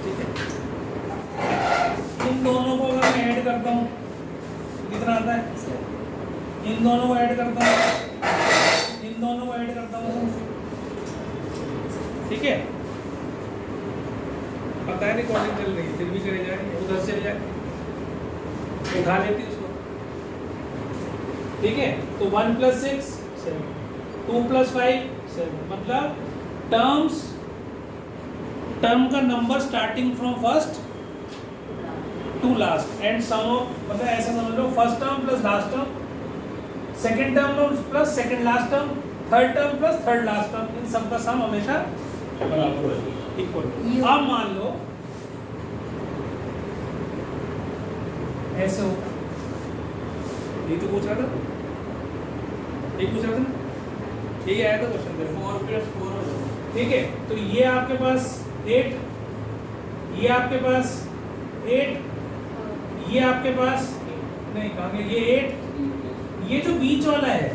ठीक है। इन दोनों को अगर मैं ऐड करता हूँ कितना आता है? इन दोनों को ऐड करता हूँ, इन दोनों को ऐड करता हूँ, ठीक है। पता है रिकॉर्डिंग चल रही है, फिर भी करे जा रही है, उधर से ले जाए उठा लेती उसको। ठीक है, तो 1 + 6 7, 2 + 5 7, मतलब टर्म का number starting from first to last and sum of, मतलब ऐसा समझ लो first term plus last term, second term plus second last term, third term plus third last term, इन सब का सम हमेशा बराबर होगा, इक्वल। अब मान लो ऐसे होगा, ये तो पूछ रहा था, ये पूछ रहा था ना, यही आया था क्वेश्चन 4 + 4 हो जाएगा। ठीक है, तो ये आपके पास 8, ये आपके पास 8, ये आपके पास नहीं कहेंगे ये 8, ये जो बीच वाला है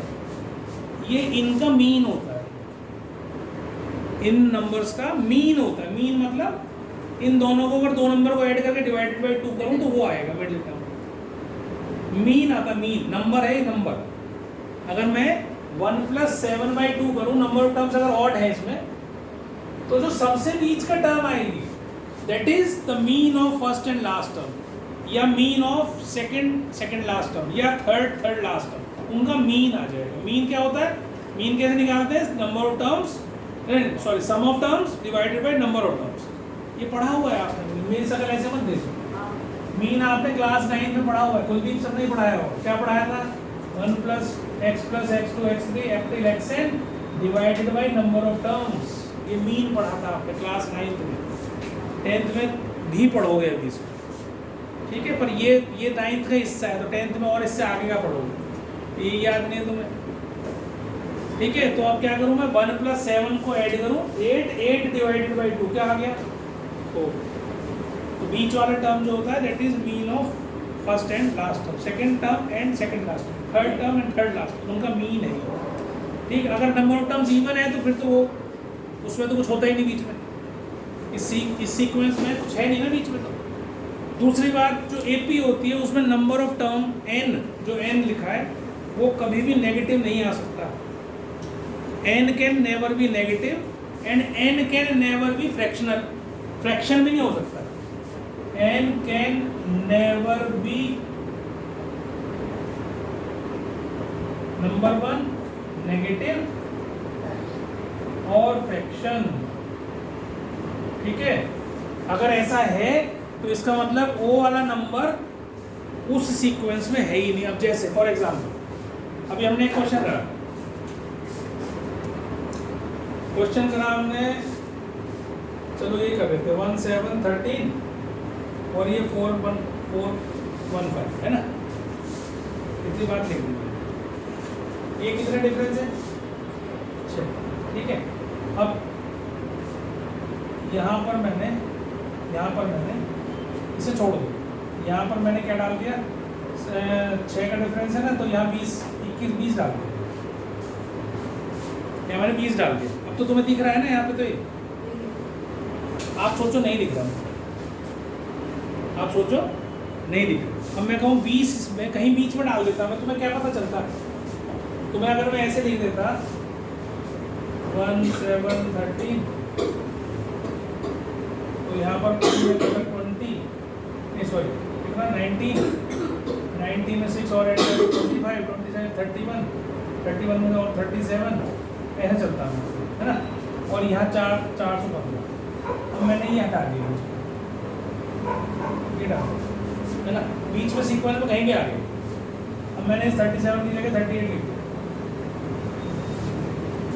ये इनका मीन होता है, इन नंबर्स का मीन होता है। मीन मतलब इन दोनों को अगर दो नंबर को ऐड करके डिवाइडेड बाय 2 करूं तो वो आएगा मिडिल टर्म, मीन आता, मीन नंबर है नंबर। अगर मैं 1 + 7/2 करूं, नंबर ऑफ टर्म्स अगर ऑड है इसमें, तो जो सबसे बीच का टर्म आएगी that is the mean of first and last term, या mean of second last term, या थर्ड लास्ट टर्म, उनका मीन आ जाएगा। मीन क्या होता है, मीन कैसे निकालते हैं, number of terms, sorry sum of terms divided by number of terms. ये पढ़ा हुआ है आपने, मेरी शकल ऐसे मत देखो, मीन आपने क्लास 9 में पढ़ा हुआ है, कुलदीप सर ने पढ़ाया हो, क्या पढ़ाया था, 1 + x + x2 x3 up till xn divided by number of terms. ये मीन पढ़ा था आपने क्लास 9 में, 10th में भी पढ़ोगे अभी इसको, ठीक है, पर ये 9th का हिस्सा है, तो 10th में और इससे आगे का पढ़ोगे, ये याद नहीं है तुम्हें। ठीक है, तो अब क्या करूँ मैं, 1 + 7 को ऐड करूँ, 8 डिवाइडेड बाई 2 क्या आ गया 4। तो बीच वाला टर्म जो होता है that is mean of first and last term, second term and second last term, third term and third last term, उनका मीन है। ठीक, अगर नंबर ऑफ टर्म्स इवन है तो फिर तो वो उसमें तो कुछ होता ही नहीं बीच में, इस सीक्वेंस में कुछ है नहीं ना बीच में। तो दूसरी बात, जो एपी होती है उसमें नंबर ऑफ टर्म n, जो n लिखा है वो कभी भी नेगेटिव नहीं आ सकता। n can never be negative and n can never be fractional, fraction भी नहीं हो सकता। n can never be number 1 negative और फ्रैक्शन। ठीक है, अगर ऐसा है तो इसका मतलब वो वाला नंबर उस सीक्वेंस में है ही नहीं। अब जैसे फॉर एग्जाम्पल अभी हमने एक क्वेश्चन करा, हमने, चलो ये कर रहे थे 1 7 13 और ये 4 1 4 1 5 है ना, इतनी बात लिख दी, ये कितना डिफरेंस है 6। ठीक है, अब यहाँ पर मैंने इसे छोड़ दो, यहाँ पर मैंने क्या डाल दिया, 6 का डिफरेंस है ना, तो यहाँ 20 21 20 डाल दिया, यहाँ मैंने 20 डाल दिया। अब तो तुम्हें दिख रहा है ना यहाँ पे, तो ये आप सोचो नहीं दिख रहा, आप सोचो नहीं दिख रहा। अब मैं कहूँ 20 में कहीं बीच में डाल देता, मैं तुम्हें क्या पता चलता, तुम्हें अगर मैं ऐसे लिख देता 1 7 13, तो यहाँ पर 20 सॉरी कितना 19 में 6 और 8 25 27 31 में और 37 ऐसा चलता है ना, और यहाँ 415। अब मैंने ये हटा दिया, ये डाल है ना, बीच में सीक्वेंस में कहीं भी आ गए। अब मैंने 37 की जगह 38 लिख दिया।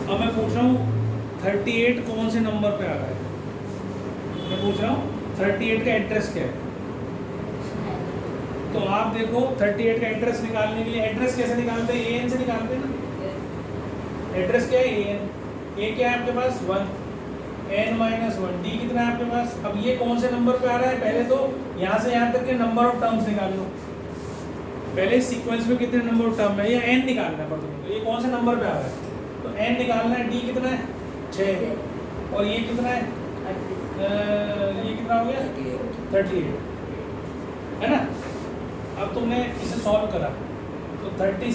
अब मैं पूछ रहा हूँ 38 कौन से नंबर पे आ रहा है, मैं पूछ रहा हूँ 38 का एड्रेस क्या है। तो आप देखो 38 का एड्रेस निकालने के लिए एड्रेस कैसे निकालते हैं, an से निकालते हैं ना। एड्रेस क्या है, an, a क्या है आपके पास 1, n - 1, d कितना है आपके पास। अब ये कौन से नंबर पे आ रहा है, पहले तो यहाँ से यहाँ तक के नंबर ऑफ टर्म्स निकाल लो, पहले सीक्वेंस में कितने नंबर ऑफ टर्म है, या n निकालना पड़ता है, तो ये कौन से नंबर पे आ रहा है, तो n निकालना है। d कितना है 6, और ये कितना है ये कितना हो गया 38 है ना। अब तुमने इसे सॉल्व करा तो 37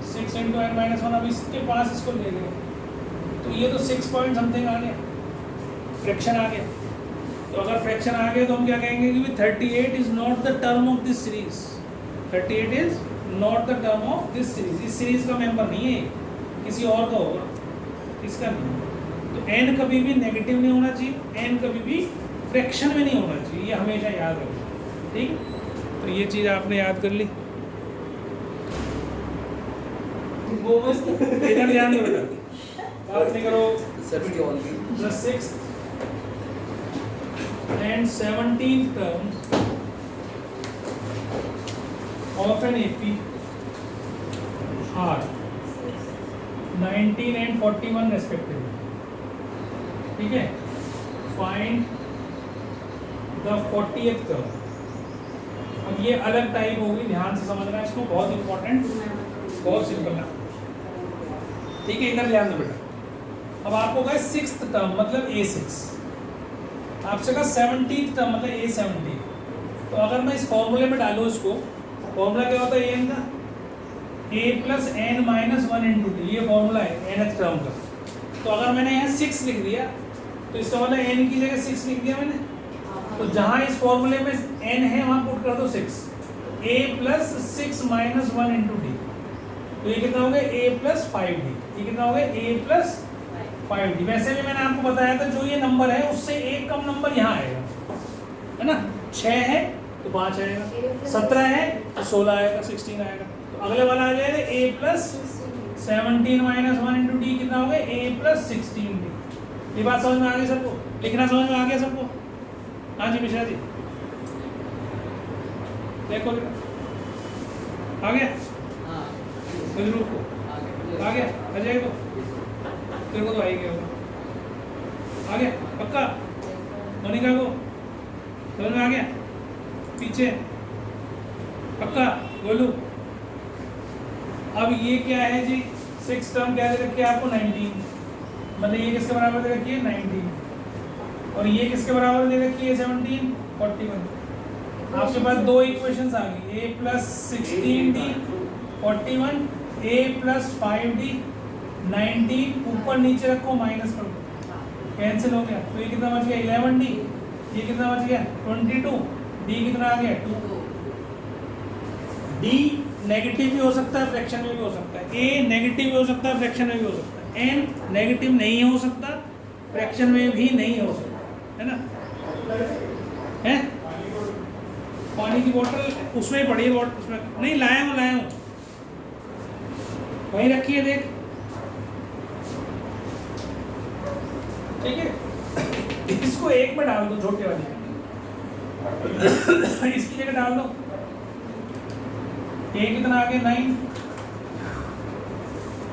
6 × n - 1, अब इसके पास इसको ले गए तो ये तो 6 पॉइंट समथिंग आ गया, फ्रैक्शन आ गया। तो अगर फ्रैक्शन आ गया तो हम क्या कहेंगे कि 38 is not the term of this series, 38 is not the term of this series, इस सीरीज का मेंबर नहीं है, किसी और का होगा, इसका नहीं। तो n कभी भी नेगेटिव नहीं होना चाहिए, n कभी भी फ्रैक्शन में नहीं होना चाहिए, ये हमेशा याद रखना, ठीक। तो ये चीज़ आपने याद कर ली। इधर ध्यान दो बेटा, बात नहीं करो। The 6th and 17th terms of an AP are 19 and 41 respectively, ठीक है। Find the 40th term। अब ये अलग टाइप होगी, ध्यान से समझना है इसको, बहुत इंपॉर्टेंट, बहुत सिंपल है, ठीक है। इधर ध्यान दो बेटा। अब आपको कहा 6th टर्म मतलब A6, आपसे कहा 17th टर्म मतलब A17। तो अगर मैं इस फॉर्मूले में डालूँ इसको, फॉर्मूला क्या होता है n का, a plus n minus 1 into T, ये फॉर्मूला है nth टर्म का। तो अगर मैंने यहाँ 6 लिख दिया तो इसका मतलब n की जगह 6 लिख दिया मैंने, तो जहाँ इस फॉर्मूले में n है वहाँ पुट कर दो 6, a plus 6 minus 1 into D, तो ये कितना हो गया a प्लस 5d, ये कितना हो गया a प्लस 5d। वैसे भी मैंने आपको बताया था जो ये नंबर है उससे एक कम नंबर यहाँ आएगा, है ना। 6 है तो 5 आएगा, 17 है तो 16 आएगा, 16 आएगा। तो अगले वाला आ जाएगा a plus 17 minus 1 into D, कितना हो गया a प्लस 16d। ये बात समझ में आ गई सबको, लिखना समझ में आ गया सबको? हाँ जी मिश्रा जी, देखो आ गया ग्रुप को, आ गया अजय को, तेरे को तो आ ही गया होगा, आ गया पक्का? मोनिका को समझ में आ गया? पीछे पक्का? गोलू अब ये क्या है जी, 6 टर्म क्या दे रखी है आपको 19, मतलब ये किसके बराबर दे रखी है 19, और ये किसके बराबर दे रखी है 17 41। आपके पास दो इक्वेशंस आ गई, a plus 16d 41, a plus 5d 19, ऊपर नीचे रखो माइनस कर दो, कैंसिल हो गया। तो ये कितना बच गया 11d, ये कितना बच गया 22, d कितना आ गया 2। d नेगेटिव भी हो सकता है, फ्रैक्शन में भी हो सकता है, a नेगेटिव भी हो सकता है, फ्रैक्शन में भी हो सकता है, n नेगेटिव नहीं हो सकता, फ्रैक्शन में भी नहीं हो सकता, है ना। है पानी की बोतल उसमें ही पड़ी है, बोतल उसमें नहीं, लाया हूँ वहीं रखी है, देख, ठीक है। इसको एक में डाल दो, छोटे वाले इसकी जगह डाल दो, ये कितना आ गया 9,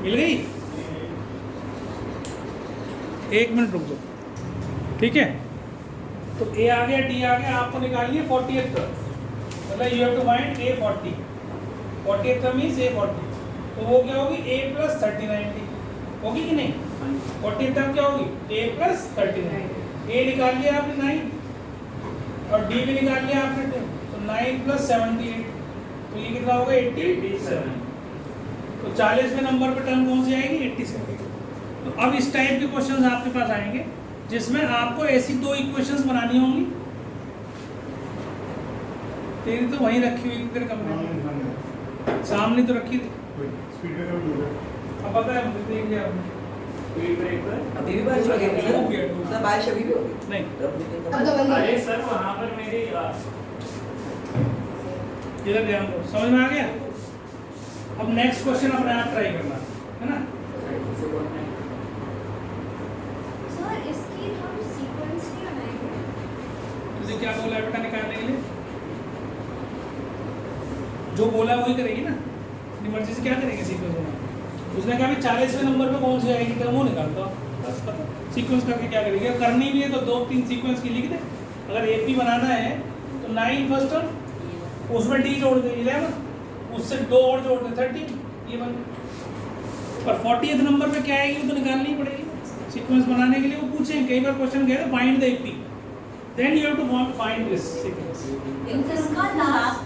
मिल गई। 1 मिनट रुक दो, ठीक है। तो a आ गया, d आ गया, आपको निकालनी है 40th टर्म, मतलब you have to find a 40, 40th term means a 40। तो वो क्या होगी a प्लस 39d होगी कि नहीं? 40th टर्म क्या होगी a प्लस 39, a निकाल लिया आपने 9 और d भी निकाल लिया आपने 2, तो 9 प्लस 78, तो ये कितना होगा 87। तो 40वें नंबर पे टर्म कौन सी आएगी 87। तो अब इस टाइप के क्वेश्चंस आपके पास आएंगे जिसमें आपको ऐसी दो इक्वेशंस बनानी होंगी। तेरी तो वहीं रखी हुई थी तेरे कमरे में, सामने तो रखी थी। अब पता है मुझे, देख लिया आपने। स्पीड ब्रेकर अभी भी बारिश हो गई है ना, बारिश अभी भी होगी नहीं, अरे सर वहाँ पर मेरी इधर ध्यान दो, समझ में आ गया? अब नेक्स्ट क्वेश्चन अपने आप ट्राई करना, है ना। सर इसकी हम सीक्वेंस नहीं बनाएंगे? तुझे क्या बोला है बेटा निकालने के लिए? जो बोला वही करेगी ना, अपनी मर्जी से क्या करेंगे सीक्वेंस बनाना। उसने कहा कि 40वें नंबर पे कौन सी आएगी तो वो निकाल दो, बस पता सीक्वेंस करके क्या करेगी। अगर करनी भी है तो 2-3 सीक्वेंस की लिख दे। अगर एपी बनाना है तो 9 फर्स्ट टर्म, उसमें डी जोड़ दे 11, उससे 2 और जोड़ दे 13, ये बन। पर 40th नंबर पे क्या आएगी तो निकालनी ही पड़ेगी सीक्वेंस बनाने के लिए। वो पूछें कई बार क्वेश्चन कह रहे find the AP, then you have to find this sequence. इसका लास्ट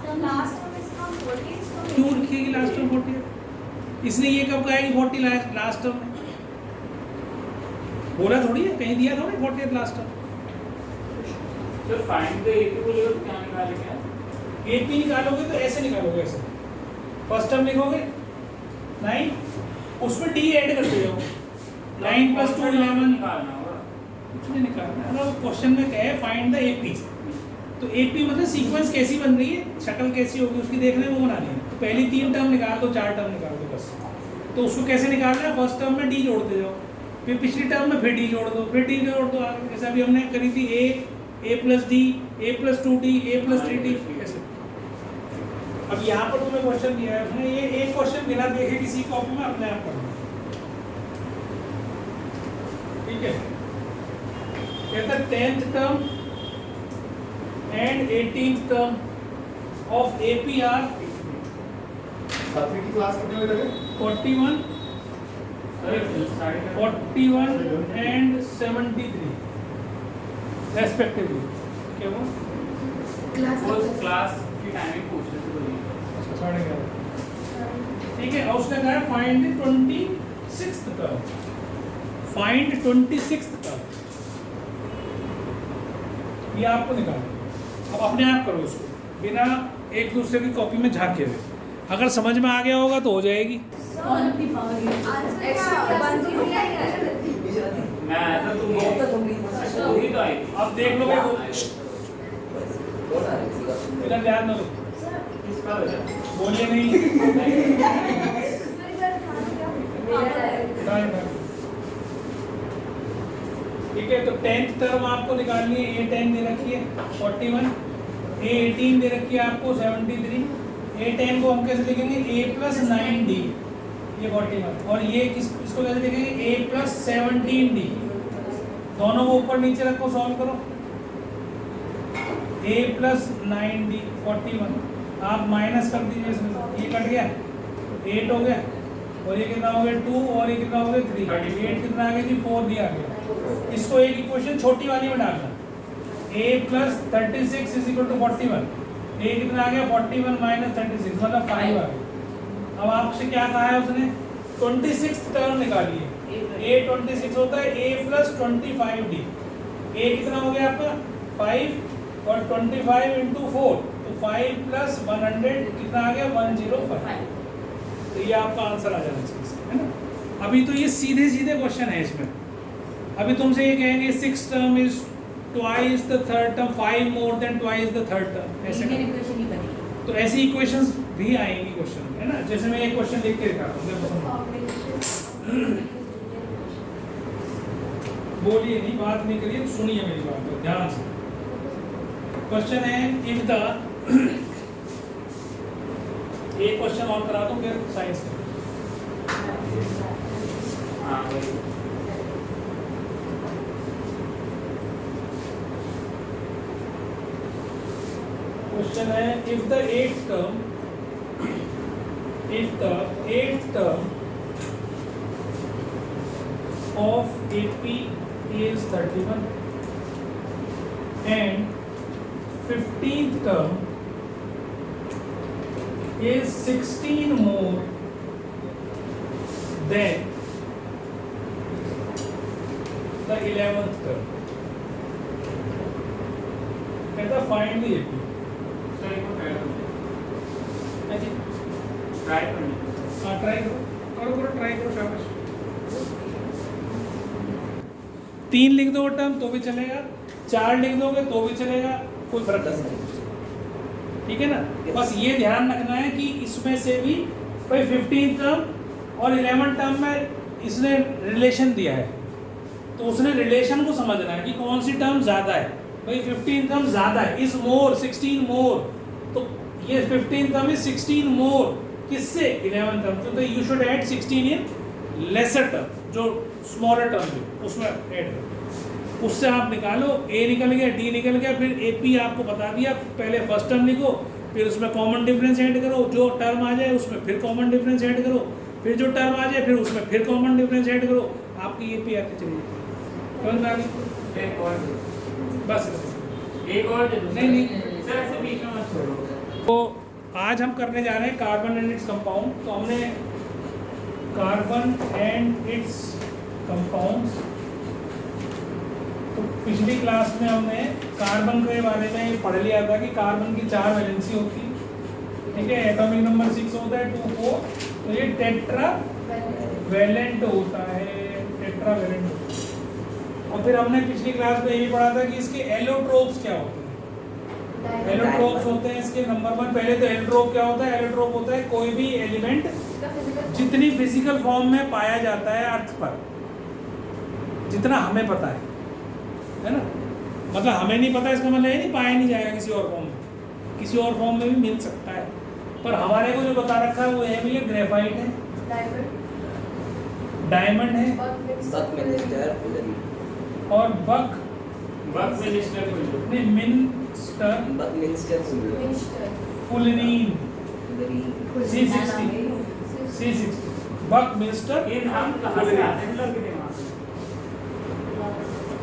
में इसका 40 क्यों रखिएगी लास्ट टर्म 40? इसने ये कब कहा कि 40 लास्ट टर्म में बोला थोड़ी है, कहीं दिया थोड़ी 40th लास्ट टर्म। तो फाइंड द एपी बोलेगा तो क्या निकालेंगे? एपी निकालोगे तो ऐसे निकालोगे, ऐसे फर्स्ट टर्म लिखोगे 9, उसमें डी ऐड करते जाओ, 9 + 2 11, निकालना होगा। कुछ नहीं निकालना है। वो क्वेश्चन में क्या है, फाइंड द एपी। तो एपी मतलब सीक्वेंस कैसी बन रही है, शक्ल कैसी होगी उसकी देखने में वो बनानी है। तो पहली 3 टर्म निकाल दो, 4 टर्म निकाल दो बस। तो उसको कैसे निकालना है, फर्स्ट टर्म में डी जोड़ते जाओ, फिर पिछली टर्म में फिर डी जोड़ दो, फिर डी जोड़ दो आगे, जैसे अभी हमने करी थी a + d, a + 2d, a + 3d ऐसे। अब यहाँ पर तुम्हें क्वेश्चन दिया है उसने, ये एक क्वेश्चन बिना देखे किसी कॉपी में अपने आप करना, ठीक है। कहता है 10th term and 18th term of APR 7वीं की क्लास कितने बजे लगे? 41 एंड 73 रेस्पेक्टिवली। क्या वो वो क्लास की टाइमिंग पूछ रहे थे बोलिए। 11:30, ठीक है। और उसने कहा find the 26th term, find 26th term, ये आपको निकालना। अब अपने आप करो इसको बिना एक दूसरे की कॉपी में झांके हुए। अगर समझ में आ गया होगा तो हो जाएगी। मैं आया था तुम बहुत तो कंप्लीट वही तो आई थी। अब देख लो भाई, बहुत आ रही है। इधर ध्यान दो, किसका बजा? बोलिए नहीं। ठीक है, तो 10th टर्म आपको निकालनी है। A 10 दे रखी है 41, A 18 दे रखी है आपको 73। A 10 को हम कैसे लिखेंगे, A + 9d, ये 41। और ये इसको कैसे लिखेंगे, A + 17d। दोनों को ऊपर नीचे रखो, सॉल्व करो। A + 9d 41, आप माइनस कर दीजिए इसमें, ये कट गया 8 हो गया, और ये कितना हो गया 2, और ये कितना हो गया 3, 8 कितना आ गया जी 4 दिया गया। इसको एक इक्वेशन छोटी वाली में डालना, A + 36 = 41। A कितना आ गया 41 - 36 मतलब 5 आ गया। अब आपसे क्या कहा है उसने, 26th टर्म निकालिए। A 26 होता है A + 25d। A कितना हो गया आपका 5, और 25 × 4 तो 5 + 100 कितना आ गया 105। तो ये आपका आंसर आ जाना चाहिए, है ना। अभी तो ये सीधे सीधे क्वेश्चन है इसमें। अभी तुमसे ये कहेंगे 6 term is twice the third term, 5 more than twice the third term, ऐसे लीनियर इक्वेशन ही बनेगी। तो ऐसी इक्वेशंस भी आएंगी क्वेश्चन में, है ना। जैसे मैं एक क्वेश्चन लिख के दिखाता हूँ, देखो बोलिए नहीं, बात नहीं करिए, सुनिए मेरी बात को ध्यान से। क्वेश्चन है इफ द, एक क्वेश्चन और करा दूं फिर साइंस का। हाँ वही। क्वेश्चन है if the 8th term, if the 8th term of AP is 31 and 15th term is 16 more than the 11th term, कहता find the AP। सर एक बार ट्राई करने। हाँ ट्राई करो ट्राई करो, शाबाश। 3 लिख दो टर्म तो भी चलेगा, 4 लिख दोगे तो भी चलेगा, कोई फर्क नहीं, ठीक है ना। बस ये ध्यान रखना है कि इसमें से भी भाई 15 टर्म और 11 टर्म में इसने रिलेशन दिया है, तो उसने रिलेशन को समझना है कि कौन सी टर्म ज़्यादा है। भाई 15 टर्म ज़्यादा है, इज मोर 16 मोर, तो ये 15 टर्म इज 16 मोर किससे 11 टर्म, तो you should add 16 in laser term, जो स्मॉलर टर्म है उसमें ऐड करो। उससे आप निकालो, ए निकल गया, डी निकल गया, फिर एपी आपको बता दिया। पहले फर्स्ट टर्म लिखो, फिर उसमें कॉमन डिफरेंस ऐड करो, जो टर्म आ जाए उसमें फिर कॉमन डिफरेंस ऐड करो, फिर जो टर्म आ जाए फिर उसमें फिर कॉमन डिफरेंस ऐड करो, आपकी एपी आके चली जाएगी। समझ में आ गई? एक और बस एक और दे दो। नहीं सर ऐसे बीच में मत छोड़ो। तो आज हम करने जा रहे हैं कार्बन एंड इट्स कंपाउंड। तो हमने कार्बन एंड इट्स कंपाउंड्स, तो पिछली क्लास में हमने कार्बन के बारे में पढ़ लिया था कि कार्बन की 4 वैलेंसी होती है, ठीक है। एटॉमिक नंबर 6 होता है 2 4, तो ये टेट्रा वैलेंट होता है, टेट्रा वैलेंट होता है। और फिर हमने पिछली क्लास में ये भी पढ़ा था कि इसके एलोट्रोप्स क्या होते हैं। एलोट्रोप्स होते हैं इसके नंबर 1, पहले तो एलोट्रोप क्या होता है? एलोट्रोप होता है कोई भी एलिमेंट जितनी फिजिकल फॉर्म में पाया जाता है अर्थ पर, जितना हमें पता है ना। मतलब हमें नहीं पता इसका मतलब ये नहीं पाया नहीं जाएगा किसी और फॉर्म में, किसी और फॉर्म में भी मिल सकता है, पर हमारे को जो बता रखा है वो है भैया ग्रेफाइट है, डायमंड है और फुलरीन C60 बकमिंस्टर इन हम कहाँ से आते हैं मतलब के दिमाग में?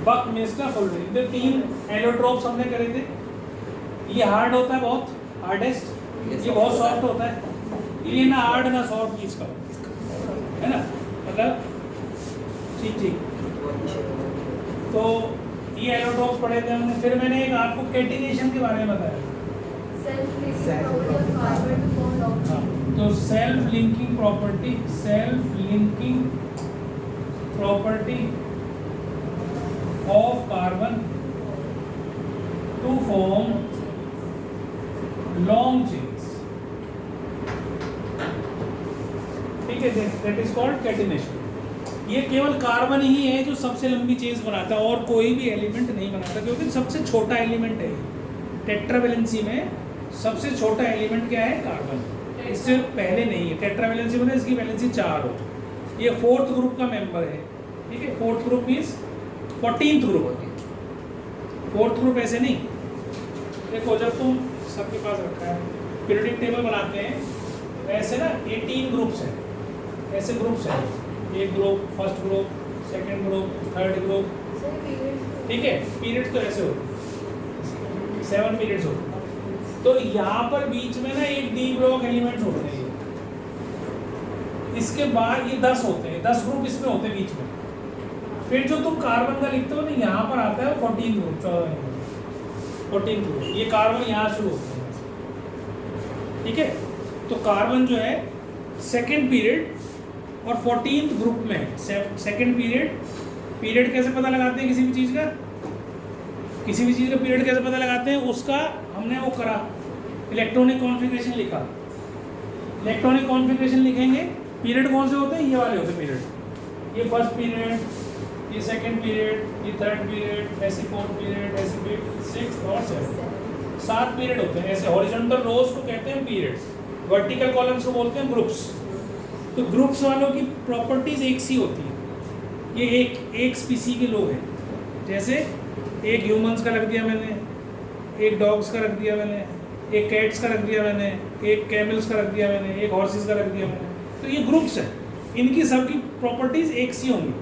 बकमिंस्टर फुलरीन, तो 3 एलोट्रोप्स हमने करे थे। ये हार्ड होता है, बहुत हार्डेस्ट, ये बहुत सॉफ्ट होता है, ये ना हार्ड ना सॉफ्ट इसका, है ना, मतलब ठीक ठीक। तो ये एलोट्रोप्स पढ़े थे हमने। फिर मैंने एक आपको कैटिनेशन के बारे में बताया, तो self linking property of carbon to form long chains, ठीक है, दैट इज कॉल्ड कैटिनेशन। ये केवल कार्बन ही है जो सबसे लंबी चेन्स बनाता है, और कोई भी एलिमेंट नहीं बनाता, क्योंकि सबसे छोटा एलिमेंट है। टेट्रावैलेंसी में सबसे छोटा एलिमेंट क्या है? कार्बन, इससे पहले नहीं है। टेट्रावैलेंसी में इसकी वैलेंसी 4 हो, ये 4th ग्रुप का मेंबर है, ठीक है। 4th group means 14th group, 4th group ऐसे नहीं। देखो जब तुम सबके पास रखा है पीरियोडिक टेबल बनाते हैं, ऐसे ना 18 ग्रुप्स हैं, ऐसे ग्रुप्स हैं, एक group, first group, second group, third group, ठीक है। पीरियड तो ऐसे होते हैं, 7 पीरियड्स होते हैं। तो यहाँ पर बीच में ना एक डी ब्लॉक एलिमेंट्स होते हैं, इसके बाद ये 10 होते हैं, 10 ग्रुप इसमें होते हैं बीच में। फिर जो तुम कार्बन का लिखते हो ना, यहाँ पर आता है 14 ग्रुप, 14 ग्रुप, ये कार्बन यहाँ शुरू होते हैं, ठीक है। तो कार्बन जो है सेकेंड पीरियड और 14th ग्रुप में है। सेकेंड पीरियड कैसे पता लगाते हैं किसी भी चीज़ का? किसी भी चीज़ का पीरियड कैसे पता लगाते हैं? उसका हमने वो करा, इलेक्ट्रॉनिक कॉन्फ़िगरेशन लिखा। इलेक्ट्रॉनिक कॉन्फ़िगरेशन लिखेंगे, पीरियड कौन से होते हैं? ये वाले होते हैं पीरियड, ये फर्स्ट पीरियड, ये सेकंड पीरियड, ये थर्ड पीरियड, ऐसे 4th पीरियड, ऐसे 5th 6th और 7th, 7 पीरियड होते हैं। ऐसे हॉरिजॉन्टल रोज को कहते हैं पीरियड्स, वर्टिकल कॉलम्स को बोलते हैं ग्रुप्स। तो ग्रुप्स वालों की प्रॉपर्टीज एक सी होती है, ये एक स्पीसी के लोग हैं। जैसे एक ह्यूमंस का रख दिया मैंने, एक डॉग्स का रख दिया मैंने, एक कैट्स का रख दिया मैंने, एक कैमल्स का रख दिया मैंने, एक हॉर्सेस का रख दिया मैंने। तो ये ग्रुप्स हैं, इनकी सबकी प्रॉपर्टीज एक सी होंगी,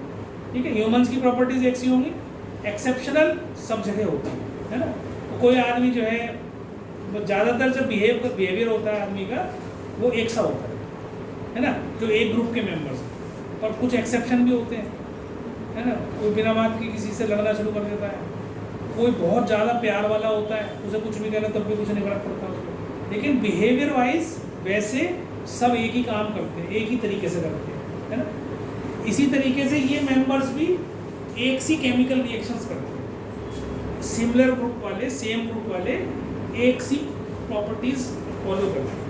ठीक है। ह्यूमंस की प्रॉपर्टीज एक सी होंगी, एक्सेप्शनल सब जगह होती है ना। तो कोई आदमी जो है, ज़्यादातर जो बिहेवियर होता है आदमी का, वो एक सा होता है ना, जो एक ग्रुप के मेंबर्स हैं। और कुछ एक्सेप्शन भी होते हैं, है ना। कोई बिना बात के किसी से लड़ना शुरू कर देता है, कोई बहुत ज़्यादा प्यार वाला होता है, उसे कुछ भी कहना तब भी कुछ नहीं फर्क पड़ता उसको। लेकिन बिहेवियर वाइज वैसे सब एक ही काम करते हैं, एक ही तरीके से करते हैं, है ना। इसी तरीके से ये मेंबर्स भी एक सी केमिकल रिएक्शंस करते हैं। सिमिलर ग्रुप वाले, सेम ग्रुप वाले एक सी प्रॉपर्टीज फॉलो करते हैं,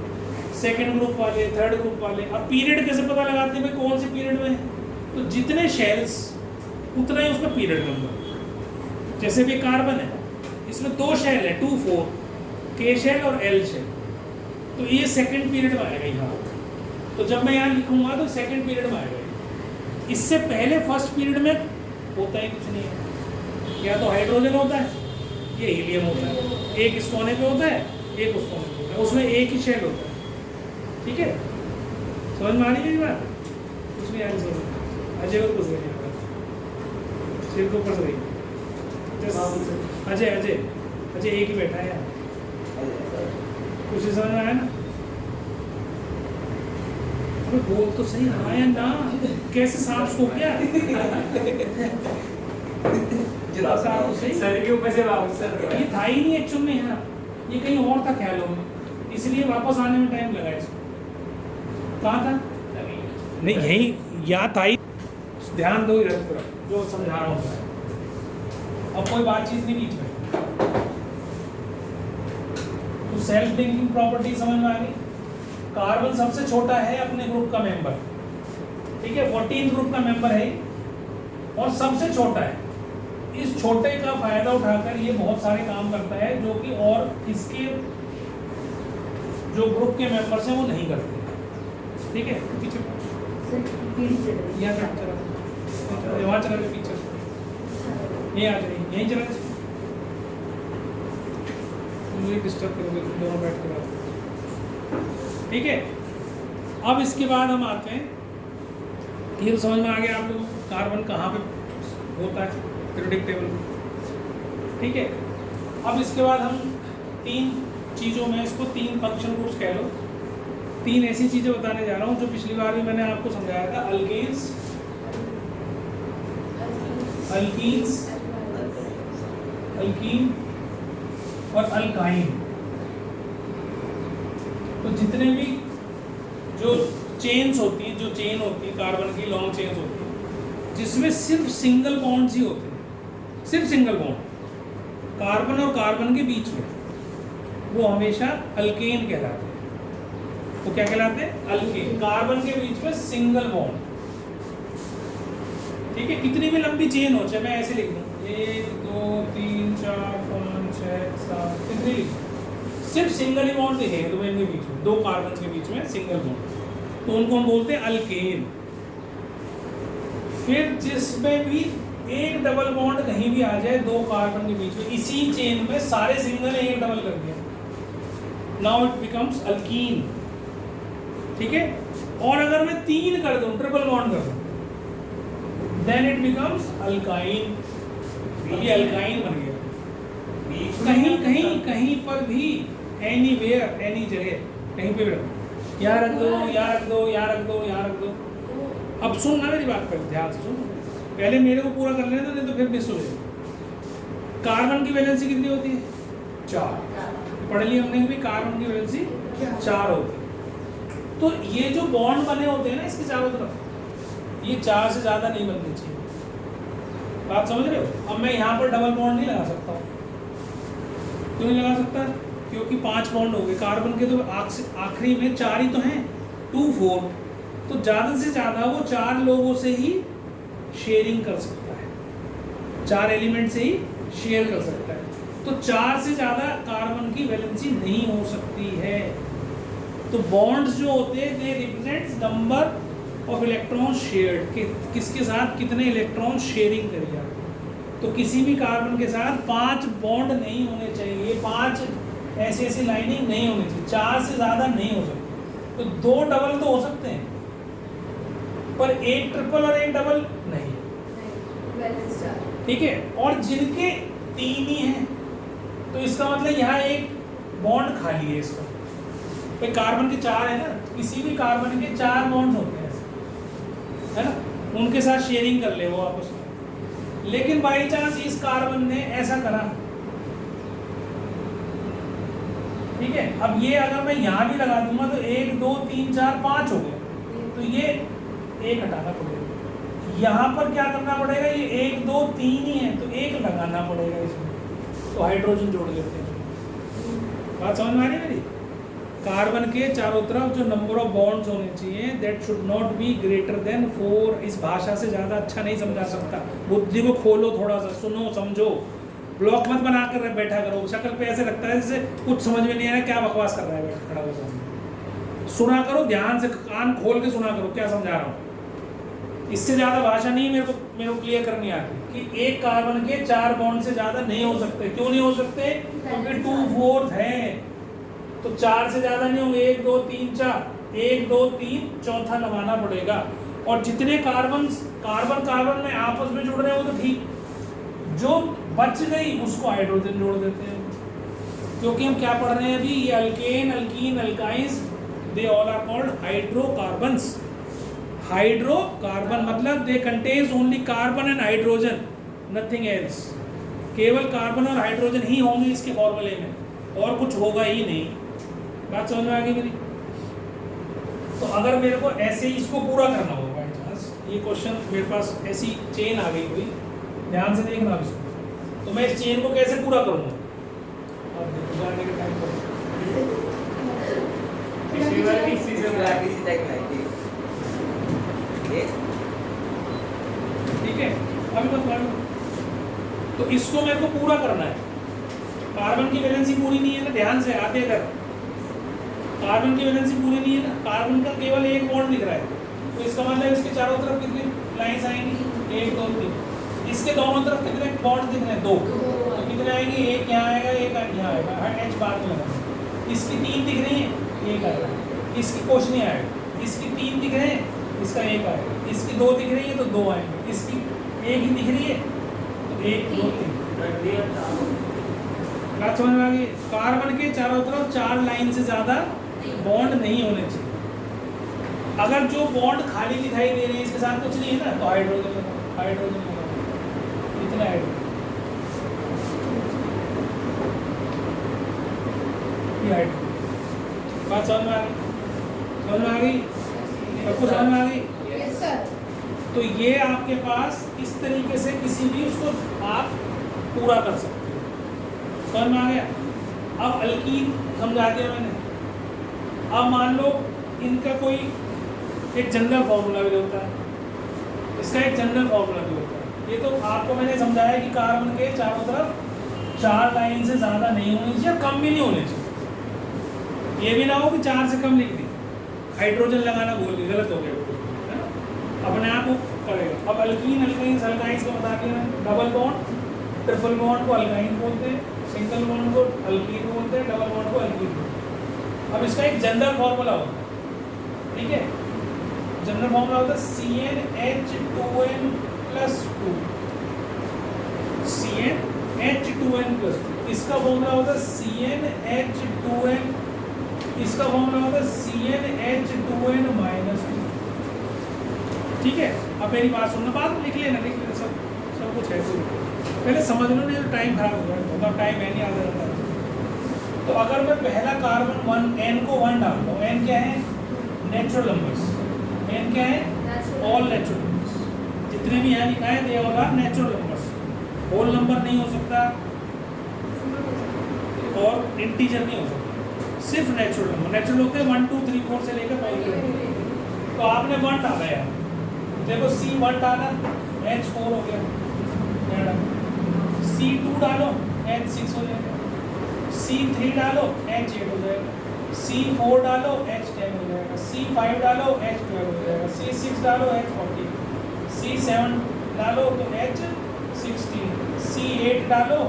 सेकेंड ग्रुप वाले, थर्ड ग्रुप वाले। अब पीरियड कैसे पता लगाते हैं भाई कौन से पीरियड में? तो जितने शेल्स उतना ही उसका पीरियड नंबर। जैसे भी कार्बन है, इसमें 2 शेल है, 2 4, के शेल और एल शेल, तो ये सेकंड पीरियड में आएगा यहाँ। तो जब मैं यहाँ लिखूंगा तो सेकंड पीरियड में आएगा। इससे पहले फर्स्ट पीरियड में होता ही कुछ नहीं है, या तो हाइड्रोजन होता है, ये हीलियम होता है, एक इस कोने पे होता है, एक उस कोने पे होता है, उसमें एक ही शेल होता है, ठीक है। समझ में आ रही मेरी बात? कुछ नहीं आ रही समझ, अजय को कुछ नहीं आ रहा, सिर के ऊपर से रही। अजय अजय अजय एक ही बैठा है यार, कुछ समझ में आया ना? अबे बोल तो सही, हाँ या ना? कैसे सांप सो गया? थोड़ा सा आपको सही सर के ऊपर से वापस सर ये था ही नहीं एक्चुअल में यहाँ, ये कहीं और था ख्यालों में, इसलिए वापस आने में टाइम लगा इसको। कहाँ था? नहीं यही यहाँ था ही। ध्यान दो इधर पूरा जो समझा रहा हूँ। अब कोई बातचीत नहीं बीच में। तो सेल्फ लिंकिंग प्रॉपर्टी समझ में आ गई। कार्बन सबसे छोटा है अपने ग्रुप का मेंबर, ठीक है, 14 ग्रुप का मेंबर है और सबसे छोटा है। इस छोटे का फायदा उठाकर ये बहुत सारे काम करता है जो कि और इसके जो ग्रुप के मेंबर्स हैं वो नहीं करते। ठीक है, पीछे सर पीढ़ी चल रही यहाँ चला वहाँ चला गया, पीछे ये आ जाए, यहीं चला जाए। मुझे डिस्टर्ब करोगे तुम दोनों बैठ के बात। ठीक है, अब इसके बाद हम आते हैं, ये तो समझ में आ गया आप लोगों को कार्बन कहाँ पे होता है पीरियोडिक टेबल में। ठीक है, अब इसके बाद हम तीन चीज़ों में इसको तीन फंक्शन ग्रुप्स कह लो, तीन ऐसी चीज़ें बताने जा रहा हूँ जो पिछली बार भी मैंने आपको समझाया था। अल्केन्स, अल्कीन्स, अल्कीन और अल्काइन। तो जितने भी जो चेन्स होती हैं, जो चेन होती है कार्बन की, लॉन्ग चेन्स होती है जिसमें सिर्फ सिंगल बॉन्ड्स ही होते हैं, सिर्फ सिंगल बॉन्ड कार्बन और कार्बन के बीच में, वो हमेशा अल्केन कहलाते हैं। वो क्या कहलाते हैं? अल्केन। कार्बन के बीच में सिंगल बॉन्ड। ठीक है, कितनी भी लंबी चेन हो, चाहे मैं ऐसे लिख दूं 1 2 3 4 5 6 7, कितनी लिख, सिर्फ सिंगल ही बॉन्ड दिखेगा तुम्हें इनके बीच में, दो कार्बन के बीच में सिंगल बॉन्ड, तो उनको हम बोलते हैं अल्केन। फिर जिसमें भी एक डबल बॉन्ड कहीं भी आ जाए दो कार्बन के बीच में, इसी चेन में सारे सिंगल एक डबल कर दिया, नाउ इट बिकम्स अल्कीन। ठीक है, और अगर मैं 3 कर दूं, ट्रिपल बॉन्ड कर दूं, देन इट बिकम्स अल्काइन। ये अल्काइन बन गया। कहीं कहीं कहीं पर भी, एनीवेयर, एनी जगह, कहीं पे भी रख दो, यहाँ रख दो, यहाँ रख दो, यहाँ रख दो, यहाँ रख दो। अब सुन ना मेरी बात पर ध्यान से सुन, पहले मेरे को पूरा कर लेने दो, नहीं तो फिर मिस हो जाएगा। कार्बन की वैलेंसी कितनी होती है? 4। पढ़ लिया हमने भी, कार्बन की वैलेंसी 4 होती है। तो ये जो बॉन्ड बने होते हैं ना इसके चारों तरफ, ये 4 से ज़्यादा नहीं बनने चाहिए। बात समझ रहे हो? अब मैं यहाँ पर डबल बॉन्ड नहीं लगा सकता हूँ। क्यों नहीं लगा सकता? क्योंकि 5 बॉन्ड हो गए कार्बन के, तो आखिरी में 4 ही तो हैं, 2 4, तो ज़्यादा से ज़्यादा वो 4 लोगों से ही शेयरिंग कर सकता है, 4 एलिमेंट से ही शेयर कर सकता है। तो 4 से ज़्यादा कार्बन की वैलेंसी नहीं हो सकती है। तो बॉन्ड्स जो होते हैं they represent number of electron shared, किसके साथ कितने इलेक्ट्रॉन शेयरिंग करिए आप। तो किसी भी कार्बन के साथ 5 बॉन्ड नहीं होने चाहिए, 5 ऐसी लाइनिंग नहीं होनी चाहिए, 4 से ज़्यादा नहीं हो सकती। तो 2 डबल तो हो सकते हैं, पर 1 ट्रिपल और 1 डबल नहीं। ठीक है, और जिनके 3 ही हैं, तो इसका मतलब यहाँ एक बॉन्ड खाली है इसका। भाई कार्बन के 4 है ना, किसी भी कार्बन के 4 बॉन्ड होते हैं, है ना, उनके साथ शेयरिंग कर ले वो आपस में। लेकिन बाई चांस इस कार्बन ने ऐसा करा, ठीक है, अब ये अगर मैं यहाँ भी लगा दूंगा तो 1 2 3 4 5 हो गए, तो ये 1 हटाना पड़ेगा। यहाँ पर क्या करना पड़ेगा, ये 1 2 3 ही है, तो 1 लगाना पड़ेगा इसमें, तो हाइड्रोजन जोड़ लेते हैं। बात समझ में आ रही है मेरी? कार्बन के चारों तरफ जो नंबर ऑफ बॉन्ड्स होने चाहिए, that should not be greater than 4। इस भाषा से ज़्यादा अच्छा नहीं समझा सकता। बुद्धि को खोलो, थोड़ा सा सुनो, समझो, ब्लॉक मत बना कर बैठा करो। शक्ल पे ऐसे लगता है जैसे कुछ समझ में नहीं आ रहा, क्या बकवास कर रहा है बैठ खड़ा हो। सुना करो, ध्यान से कान खोल के सुना करो क्या समझा रहा हूँ। इससे ज़्यादा भाषा नहीं मेरे को क्लियर करनी आती कि एक कार्बन के 4 बॉन्ड से ज़्यादा नहीं हो सकते। क्यों नहीं हो सकते? क्योंकि 2 4 है, तो 4 से ज़्यादा नहीं होंगे। 1 2 3 4, 1 2 3 चौथा लगाना पड़ेगा। और जितने कार्बन में आपस में जुड़ रहे हो तो ठीक, जो बच गई उसको हाइड्रोजन जोड़ देते हैं। क्योंकि हम क्या पढ़ रहे हैं अभी, ये alkane, alkene, alkynes, they all are called hydrocarbons. Hydrocarbon मतलब they contains only carbon and hydrogen, nothing else. केवल कार्बन और हाइड्रोजन ही होंगे इसके फॉर्मूले में, और कुछ होगा ही नहीं। बात समझ में आ गई मेरी? तो अगर मेरे को ऐसे ही इसको पूरा करना होगा, बाई चांस ये क्वेश्चन मेरे पास ऐसी चेन आ गई कोई, ध्यान से देखना आप इसको, तो मैं इस चेन को कैसे पूरा करूँगा? अब देखो जाने के टाइम पर पिछली बार भी इसी से ब्लैक इसी टाइप में आई थी ये ठीक है। अभी मत मानो, तो इसको मेरे को पूरा करना है। कार्बन की वैलेंसी पूरी नहीं है ना, ध्यान से आते कर, कार्बन की वैलेंसी पूरी नहीं है ना, कार्बन का केवल एक बॉन्ड दिख रहा है, तो इसका मतलब इसके चारों तरफ कितनी लाइंस आएंगी? 1 2 3। इसके दोनों तरफ कितने बॉन्ड दिख रहे हैं? 2। तो कितने आएंगे? एक यहाँ आएगा, एक यहाँ आएगा, हर एच बाद में लगाना। इसकी 3 दिख रही है, एक आएगा, इसकी कुछ नहीं आएगा। इसकी 3 दिख रहे हैं, इसका एक आएगा। इसकी 2 दिख रही है तो 2 आएंगे। इसकी एक ही दिख रही है तो 1 2 3। बात समझ में आ गई? कार्बन के चारों तरफ 4 लाइन से ज्यादा बॉन्ड नहीं होने चाहिए। अगर जो बॉन्ड खाली दिखाई दे रही है इसके साथ कुछ नहीं है ना, तो हाइड्रोजन लगाओ, हाइड्रोजन लगाओ, इतना हाइड्रोजन, ये हाइड्रोजन। बात समझ में आ गई? समझ में आ गई? सबको समझ में आ गई? Yes sir. तो ये आपके पास इस तरीके से किसी भी उसको आप पूरा कर सकते हो। समझ में आ गया? अब अल्कीन समझा दिया मैंने। अब मान लो इनका कोई एक जनरल फॉर्मूला भी होता है, इसका एक जनरल फॉर्मूला भी होता है। ये तो आपको मैंने समझाया कि कार्बन के चारों तरफ 4 लाइन से ज़्यादा नहीं होनी चाहिए, कम भी नहीं होनी चाहिए। ये भी ना हो कि 4 से कम लिख दी, हाइड्रोजन लगाना भूल गई, गलत हो गया, है ना? अपने आप वो करेगा। अब अल्कीन अल्काइंस अल्काइंस को बता दिया मैंने। डबल बॉन्ड ट्रिपल बॉन्ड को अल्काइन बोलते हैं, सिंगल बॉन्ड को अल्कीन बोलते हैं, डबल बॉन्ड को अल्कीन बोलते हैं। अब इसका एक जनरल फॉर्मूला होता है, ठीक है? जनरल फॉर्मूला होता है CnH2n+2, CnH2n+2। इसका फॉर्मूला होता है CnH2n, इसका फॉर्मूला होता है CnH2n-2। ठीक है? अब मेरी बात सुनना, बाद में लिख लेना सब कुछ है तो पहले समझ लो, नहीं तो टाइम खराब हो जाएगा, टाइम है नहीं आधा रहता। तो अगर मैं पहला कार्बन 1 n को 1 डालता हूँ, n क्या है? Natural numbers. n क्या है? All natural numbers. जितने भी यहाँ लिखा है they all are natural numbers. Whole number नहीं हो सकता और इंटीजर नहीं हो सकता, सिर्फ नेचुरल नंबर। नेचुरल होते हैं 1 2 3 4 से लेकर 5 तक। तो आपने 1 डाला यार, देखो C1 डाला, H4 हो गया, C2 डालो, H6 हो जाएगा, C3 डालो, H8 हो जाएगा, C4 डालो, H10 हो जाएगा, C5 डालो, H12 हो जाएगा, C6 डालो, H14, C7 डालो तो H16, C8 डालो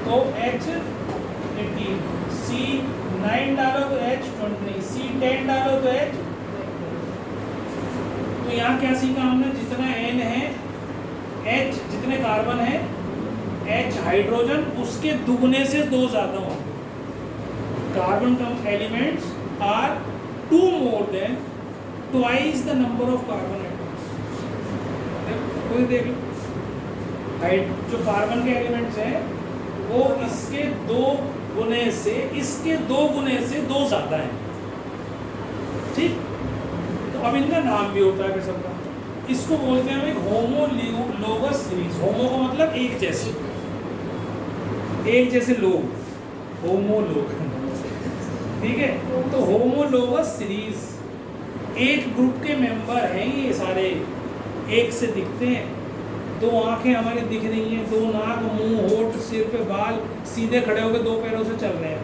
तो H18, C9 डालो तो H20, C10 डालो तो H। तो यहाँ क्या सीखा हमने? जितना N है, H जितने कार्बन है, H हाइड्रोजन, उसके दुगने से 2 ज़्यादा होंगे। Carbon elements are 2 more than twice the number of carbon atoms। कोई देख लो, जो कार्बन के एलिमेंट्स हैं वो इसके 2 गुने से, इसके 2 गुने से 2 ज़्यादा हैं। ठीक? तो अब इनका नाम भी होता है फिर सबका। इसको बोलते हैं हम होमोलोगस सीरीज। होमो का मतलब एक जैसे, एक जैसे लोग, होमोलोग। ठीक है? तो होमोलोगस सीरीज, एक ग्रुप के मेंबर हैं ये सारे, एक से दिखते हैं। 2 आंखें हमारी दिख रही हैं, 2 नाक, मुंह, होठ, सिर पे बाल, सीधे खड़े होकर 2 पैरों से चल रहे हैं,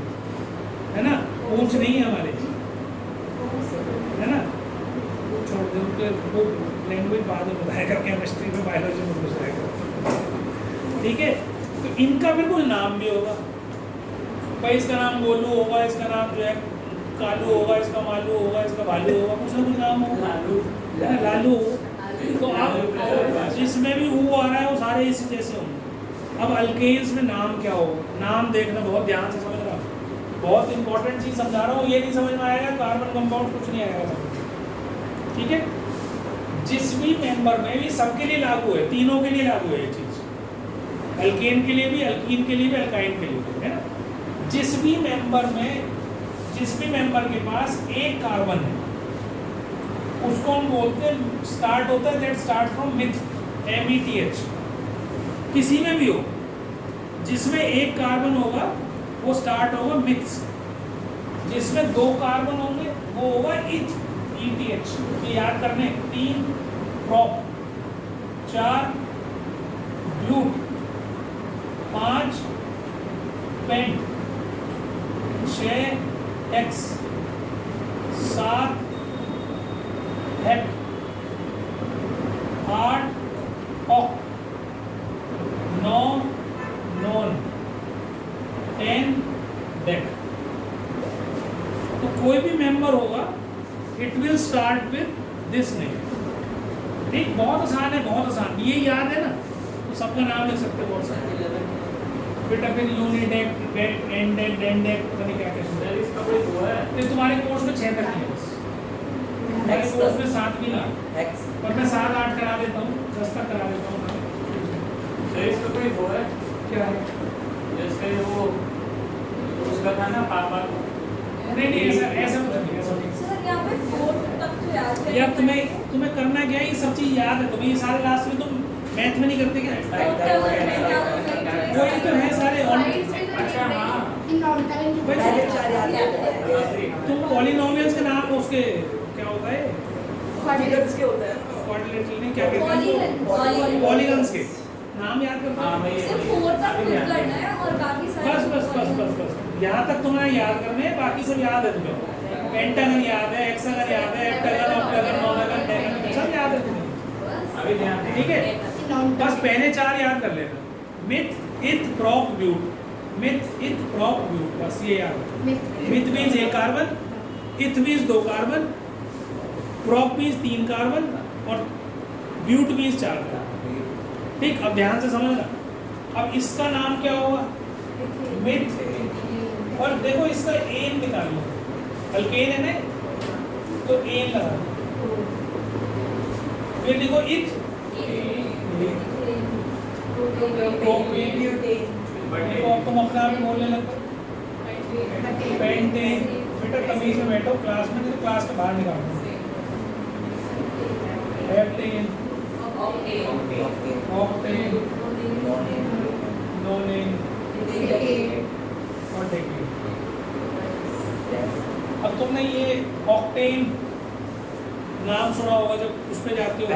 है ना? पूंछ नहीं है हमारे, है ना? छोड़ दो उनके, वो लैंग्वेज बाद में बताएगा, केमिस्ट्री में बायोलॉजी में घुस जाएगा। ठीक है? तो इनका बिल्कुल नाम भी होगा भाई, इसका नाम गोलू होगा, इसका नाम जो है कालू होगा, इसका मालू होगा, इसका भालू होगा, कुछ ना कुछ नाम होगा, लालू। तो अब जिसमें भी वो आ रहा है वो सारे इसी जैसे होंगे। अब अल्केन्स में नाम क्या होगा? नाम देखना, बहुत ध्यान से समझना, बहुत इंपॉर्टेंट चीज़ समझा रहा हूँ। ये नहीं समझ में आएगा कार्बन कंपाउंड कुछ नहीं आएगा समझ। ठीक है? जिस भी मेंबर में, भी सबके लिए लागू है, तीनों के लिए लागू है ये चीज़। अल्केन के लिए भी, अल्कीन के लिए भी, अल्काइन के लिए भी, है ना। जिस भी मेंबर के पास एक कार्बन है उसको हम बोलते हैं, स्टार्ट होता है that start from myth, METH। किसी में भी हो जिसमें एक कार्बन होगा वो स्टार्ट होगा मिथ्स, जिसमें 2 कार्बन होंगे वो होगा इथ, ETH। ये याद करने 3 prop, 4 but, 5 pent, 6 hex, 7 hept, 8 oct, 9 non, 10 dec. तो कोई भी मेंबर होगा it will start with this name. ठीक, बहुत आसान है, बहुत आसान, ये याद है ना, तो सबका नाम लिख सकते हो बहुत सारे। बेटा फिर यूनिडेक, एंडेक, डेंडेक, पता नहीं क्या क्या सुना है। इसका कोई वो है नहीं, तुम्हारे कोर्स में 6 तक ही है बस, तुम्हारे कोर्स में 7 भी नहीं, एक्स पर मैं 7, 8 करा देता हूँ, 10 तक करा देता हूँ। सर इसका कोई वो है क्या है? जैसे वो उसका था ना पापा को नहीं नहीं, ऐसा कुछ नहीं, ऐसा नहीं। सर यहाँ पे 4 तक तो याद है। यार तुम्हें करना क्या है, ये सब चीज़ याद है तुम्हें, ये सारे लास्ट में तुम मैथ में नहीं करते क्या? वही तो है सारे अच्छा हाँ पहले 4 याद है। तुम पॉलिनोमियल्स के नाम उसके क्या होता है, फिगर्स के होते हैं। क्वाड्रिलेटरल नहीं, क्या कहते हैं, पॉलीगन्स के नाम याद करते हाँ हो। मैं सिर्फ 4 तक खुद करना है और बाकी सारे बस यहाँ तक तुम्हें याद करने हैं, बाकी सब याद है तुम्हें। पेंटागन याद है, हेक्सागन याद है, हेप्टागन, ऑक्टागन, नोनागन, डेकागन, सब याद है तुम्हें। अभी ध्यान ठीक है, बस पहले 4 याद कर लेना, मिथ, इथ, प्रॉप, ब्यूट। मिथ, इथ, प्रॉप, ब्यूट, बस ये याद है। मिथ मीन्स 1 कार्बन, इथ means 2 carbon, prop means 3 carbon और ब्यूट मीन्स 4 कार्बन। ठीक, अब ध्यान से समझना। अब इसका नाम क्या होगा, मिथ, और देखो इसका एन निकाल लो, अल्केन है ना, तो एन लगा लो। फिर देखो इथ, अब तुम अपने आप ही बोलने लगो पेंटेन। बेटा तमीज में बैठो, क्लास में नहीं तो क्लास के बाहर निकाल दो। हेप्टेन, ऑक्टेन, नोनेन और डेकेन। अब तुमने ये ऑक्टेन नाम सुना होगा जब उस पे जाते हो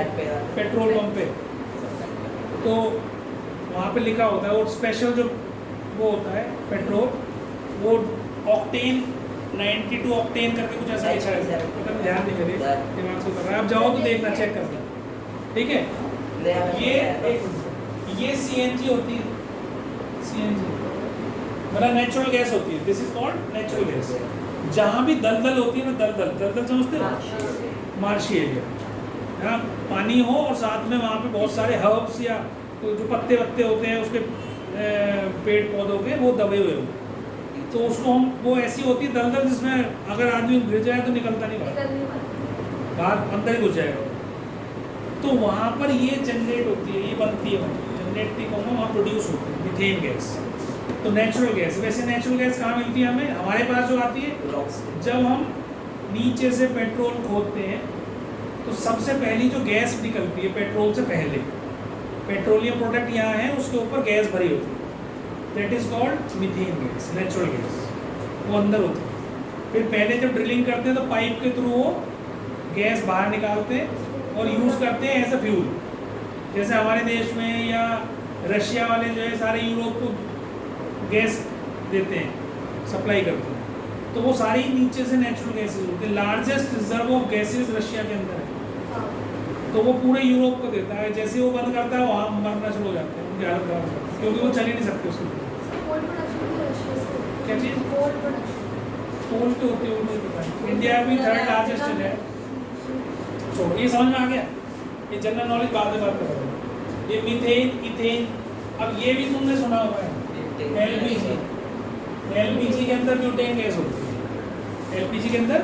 पेट्रोल पंप पे, तो वहाँ पे लिखा होता है, और स्पेशल जो वो होता है पेट्रोल, वो ऑक्टेन 92 ऑक्टेन करके कुछ ऐसा लिखा है, पता नहीं, ध्यान नहीं करिए, दिमाग से कर रहा है। आप जाओ तो देखना, चेक करना, ठीक है। ये CNG होती है, CNG मतलब नेचुरल गैस होती है, this is called natural gas. जहाँ भी दलदल होती है ना, दलदल समझते हो, मार्शी एरिया, है, पानी हो और साथ में वहाँ पे बहुत सारे हर्ब्स या तो जो पत्ते होते हैं उसके पेड़ पौधों के, वो दबे हुए हो, तो उसको हम, वो ऐसी होती है दलदल जिसमें अगर आदमी गिर जाए तो निकलता नहीं बाहर अंदर ही घुस जाएगा। तो वहाँ पर ये जनरेट होती है, ये बनती है, जनरेट नहीं कहूँगा, वहाँ प्रोड्यूस होती है मीथेन गैस। तो नेचुरल गैस, वैसे नेचुरल गैस कहाँ मिलती है हमें, हमारे पास जो आती है जब हम नीचे से पेट्रोल खोदते हैं, तो सबसे पहली जो गैस निकलती है पेट्रोल से पहले, पेट्रोलियम प्रोडक्ट यहाँ है, उसके ऊपर गैस भरी होती है, that is called methane gas, natural gas, वो अंदर होती है। फिर पहले जब ड्रिलिंग करते हैं तो पाइप के थ्रू वो गैस बाहर निकालते हैं और यूज़ करते हैं एज अ फ्यूल। जैसे हमारे देश में या रशिया वाले जो है सारे यूरोप को गैस देते हैं, सप्लाई करते हैं, तो वो सारी नीचे से नेचुरल गैसेज होती है। Largest reserve of gases Russia के अंदर है, तो वो पूरे यूरोप को देता है। जैसे वो बंद करता है वहाँ मरना शुरू हो जाते हैं, उनकी हालत खराब हो जाती है, क्योंकि वो चल ही नहीं सकते उसके क्या चीज़ कोल तो होती है, मुझे पता है। इंडिया भी 3rd लार्जेस्ट है। छोड़ो, ये समझ में आ गया, ये जनरल नॉलेज बाद में बात कर रहा हूँ। ये मीथेन, इथेन, अब ये भी तुमने सुना होगा है एलपीजी के अंदर ब्यूटेन गैस होती है, एलपीजी के अंदर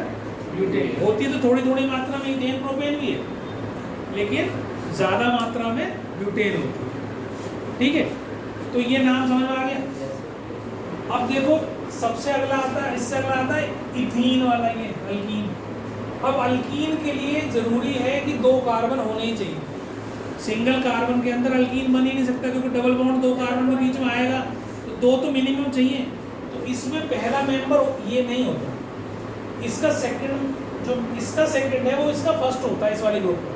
ब्यूटेन होती है, तो थोड़ी थोड़ी मात्रा में इथेन प्रोपेन भी है, लेकिन ज़्यादा मात्रा में ब्यूटेन होती है, ठीक है। तो ये नाम समझ में आ गया। अब देखो सबसे अगला आता है, इससे अगला आता है इथीन वाला, ये अल्कीन। अब अल्कीन के लिए जरूरी है कि 2 कार्बन होने ही चाहिए। सिंगल कार्बन के अंदर अल्कीन बन ही नहीं सकता, क्योंकि डबल बॉन्ड 2 कार्बन के बीच में आएगा, तो 2 तो मिनिमम चाहिए। तो इसमें पहला मेंबर ये नहीं होता, इसका सेकंड, जो इसका सेकंड है वो इसका फर्स्ट होता है इस वाले ग्रुप में।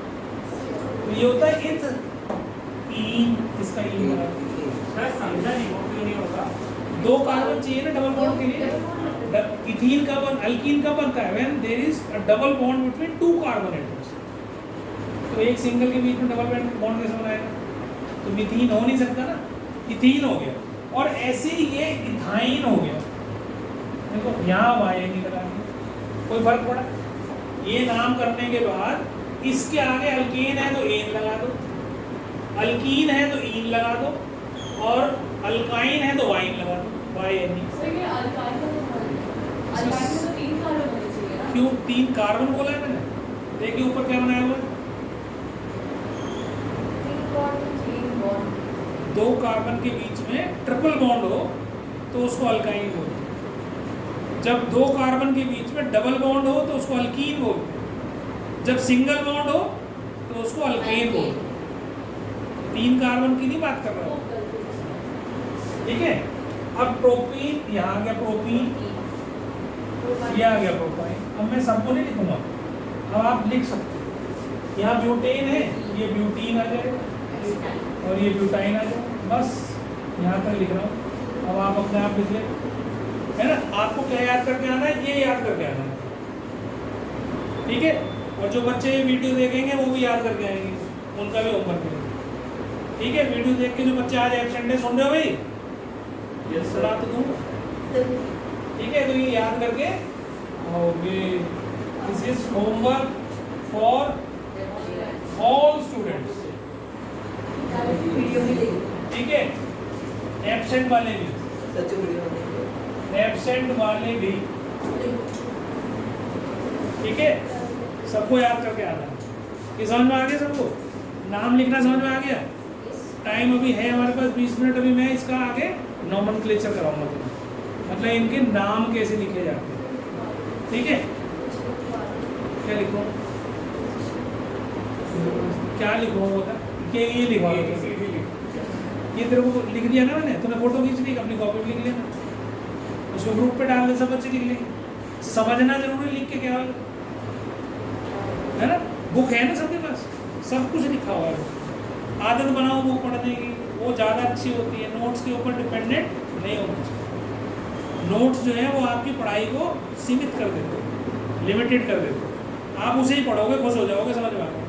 तो ये होता है इथ इन, इसका इन बना। सर समझा नहीं वो क्यों नहीं होगा? 2 कार्बन चाहिए ना डबल बॉन्ड के लिए। इथीन का बन, अल्कीन का बनता है when there is a double bond between 2 carbon atoms. तो एक सिंगल के बीच में डबल बॉन्ड कैसे बनाएगा? तो मिथीन हो नहीं सकता ना, इथीन हो गया। और ऐसे ही ये इथाइन हो गया। देखो यहाँ वाई नहीं लगाएंगे, कोई फर्क पड़ा? ये नाम करने के बाद इसके आगे अल्केन है तो एन लगा दो, अल्कीन है तो इन लगा दो, और अल्काइन है तो वाइन लगा दो, वाई एन। सर ये अल्काइन में तो 3 कार्बन होने चाहिए ना? क्यों 3 कार्बन बोला है मैंने? देखिए ऊपर क्या बनाया हुआ है, 3 बॉन्ड 3 बॉन्ड। 2 कार्बन के बीच में ट्रिपल बॉन्ड हो तो उसको अल्काइन बोलते हैं। जब 2 कार्बन के बीच में डबल बॉन्ड हो तो उसको अल्कीन बोलते हैं। जब सिंगल बॉन्ड हो तो उसको अल्केन बोलते हैं। 3 कार्बन की नहीं बात कर रहा हूँ, ठीक है। अब प्रोपीन, यहाँ आ गया प्रोपीन, ये आ गया प्रोपाइन। अब मैं सबको नहीं लिखूंगा, अब आप लिख सकते हो। यहाँ ब्यूटेन है, ये ब्यूटीन आ जाएगा और ये ब्यूटाइन आ जाएगा, बस यहाँ तक लिख रहा हूँ। अब आप अपने आप लिख ले, है ना। आपको क्या याद करके आना है? ये याद करके आना है, ठीक है। और जो बच्चे ये वीडियो देखेंगे वो भी याद करके आएंगे, उनका भी होमवर्क है, ठीक है। वीडियो देख के जो बच्चे आज एब्सेंट है, सुन रहे हो भाई? यस सलाह तो दूँ, ठीक है। तो ये याद करके आओगे। This is homework for all students, video में देखिए, ठीक है। एब्सेंट वाले भी, सच्ची वीडियो में देखिए। एब्सेंट वाले भी, ठीक है। सबको याद करके आना है। ये समझ में आ गया सबको? नाम लिखना समझ में आ गया? टाइम अभी है हमारे पास 20 मिनट। अभी मैं इसका आगे नॉमेनक्लेचर कराऊंगा तुम्हें, मतलब इनके नाम कैसे लिखे जाते हैं, ठीक है। क्या लिखूं, क्या लिखूं बता कि ये लिखवा लो। ये तेरे को लिख दिया ना मैंने, तूने फोटो खींच ली, अपनी कॉपी में लिख लेना, उसको ग्रुप पे डाल दे, सब बच्चे लिख लेंगे। समझना जरूरी, लिख के क्या होगा, है ना। बुक है ना सबके पास, सब कुछ लिखा हुआ है। आदत बनाओ बुक पढ़ने की, वो ज़्यादा अच्छी होती है, नोट्स के ऊपर डिपेंडेंट नहीं होना चाहिए। नोट्स जो है वो आपकी पढ़ाई को सीमित कर देते हैं, लिमिटेड कर देते हैं। आप उसे ही पढ़ोगे, खुश हो जाओगे, समझ में आ गया।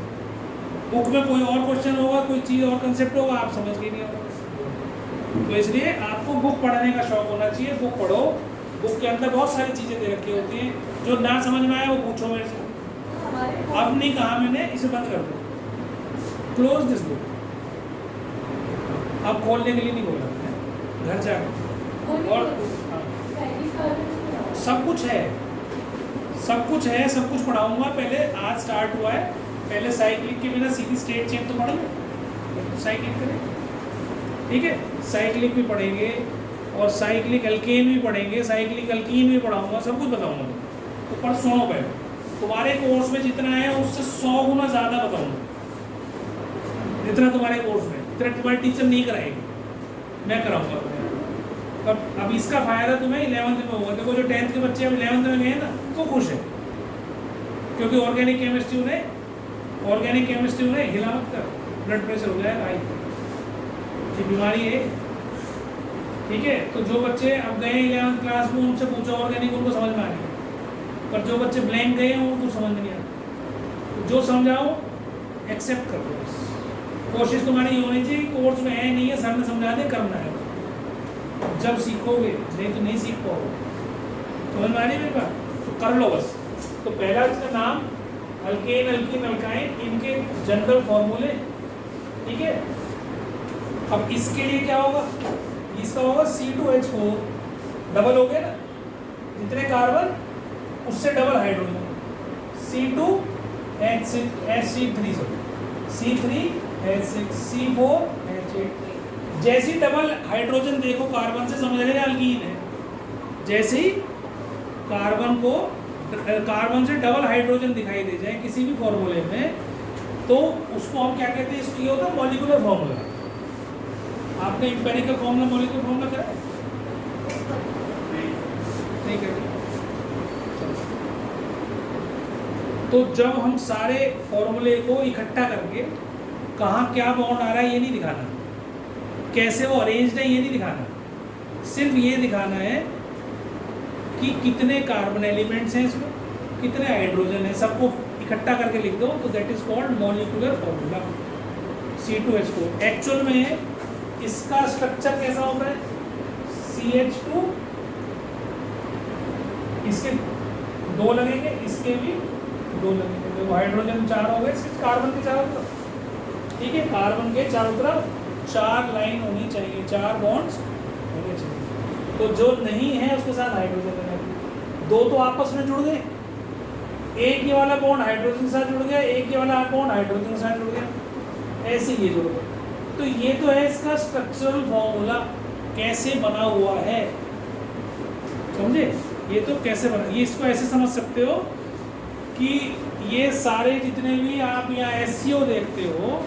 बुक में कोई और क्वेश्चन होगा, कोई चीज़ और कंसेप्ट होगा, आप समझ के नहीं होगा। तो इसलिए आपको बुक पढ़ने का शौक होना चाहिए। बुक पढ़ो, बुक के अंदर बहुत सारी चीज़ें दे रखी होती हैं, जो ना समझ में आए वो पूछो मेरे से। अब नहीं कहा मैंने, इसे बंद कर दो, क्लोज दिस बुक। अब खोलने के लिए नहीं बोला मैंने, घर जाकर। और हाँ, सब कुछ है, सब कुछ है, सब कुछ पढ़ाऊंगा। पहले आज स्टार्ट हुआ है, पहले साइक्लिक के बिना सीधी स्ट्रेट चेन तो पढ़ लो, तो साइक्लिक करें, ठीक है। साइक्लिक भी पढ़ेंगे और साइक्लिक अल्केन भी पढ़ेंगे, साइक्लिक अल्कीन भी पढ़ाऊंगा, सब कुछ बताऊंगा। तो पर सुनो, पहले तुम्हारे कोर्स में जितना है उससे 100 गुना ज़्यादा बताऊंगा, जितना तुम्हारे कोर्स में, इतना तुम्हारे टीचर नहीं कराएंगे, मैं कराऊंगा। अब इसका फायदा तुम्हें 11th में होगा। देखो जो 10th के बच्चे अब 11th में गए ना, तो खुश है, क्योंकि ऑर्गेनिक केमिस्ट्री उन्हें हिला मत कर, ब्लड प्रेशर हो जाएगा हाई, ये बीमारी है, ठीक है। तो जो बच्चे अब गए 11th क्लास में, उनसे पूछो ऑर्गेनिक, उनको समझ में आ गया। पर जो बच्चे ब्लैंक गए हैं उनको समझ में नहीं आता। तो जो समझाओ एक्सेप्ट कर दो, कोशिश तुम्हारी ये होनी चाहिए, कोर्स में है नहीं है, सर ने समझा दे, करना है, जब सीखोगे, नहीं तो नहीं सीख पाओगे। समझ में आ रही मेरी बात? तो कर लो बस। तो पहला इसका नाम अल्केन, अल्कीन, अल्काइन, इनके जनरल फॉर्मूले, ठीक है। अब इसके लिए क्या होगा, इसका होगा C2H4, डबल हो गया ना, जितने कार्बन उससे double hydrogen, C2H6, H3, C3H6, C4H8, जैसे ही डबल हाइड्रोजन देखो कार्बन से समझ लेना अल्कीन है। जैसे ही कार्बन से डबल हाइड्रोजन दिखाई दे जाए किसी भी फॉर्मूले में, तो उसको हम क्या कहते हैं, इसको ये होता है मॉलिक्यूलर फॉर्मूला। आपने एम्पिरिकल फॉर्मूला मॉलिक्यूलर फॉर्मूला करा है? नहीं करा। तो जब हम सारे फॉर्मूले को इकट्ठा करके कहाँ क्या बॉन्ड आ रहा है ये नहीं दिखाना, कैसे वो अरेंज्ड है ये नहीं दिखाना, सिर्फ ये दिखाना है कि कितने कार्बन एलिमेंट्स हैं इसमें, कितने हाइड्रोजन हैं, सबको इकट्ठा करके लिख दो तो that is called molecular formula C2H4। Actual में इसका स्ट्रक्चर कैसा होता है, CH2, इसके 2 लगेंगे, इसके भी 2 लगेंगे, तो हाइड्रोजन 4 हो गए, सिर्फ कार्बन के चारों तरफ, ठीक है, कार्बन के चारों तरफ 4 लाइन होनी चाहिए, 4 बॉन्ड्स होने चाहिए। तो जो नहीं है उसके साथ हाइड्रोजन लगा दिया, 2 तो आपस में जुड़ गए, एक ये वाला बॉन्ड हाइड्रोजन के साथ जुड़ गया, एक ये वाला बॉन्ड हाइड्रोजन के साथ जुड़ गया, ऐसे ये जुड़ गए। तो ये तो है इसका स्ट्रक्चरल फॉर्मूला कैसे बना हुआ है, समझे? ये तो कैसे बना, ये इसको ऐसे समझ सकते हो कि ये सारे जितने भी आप यहाँ SCO देखते हो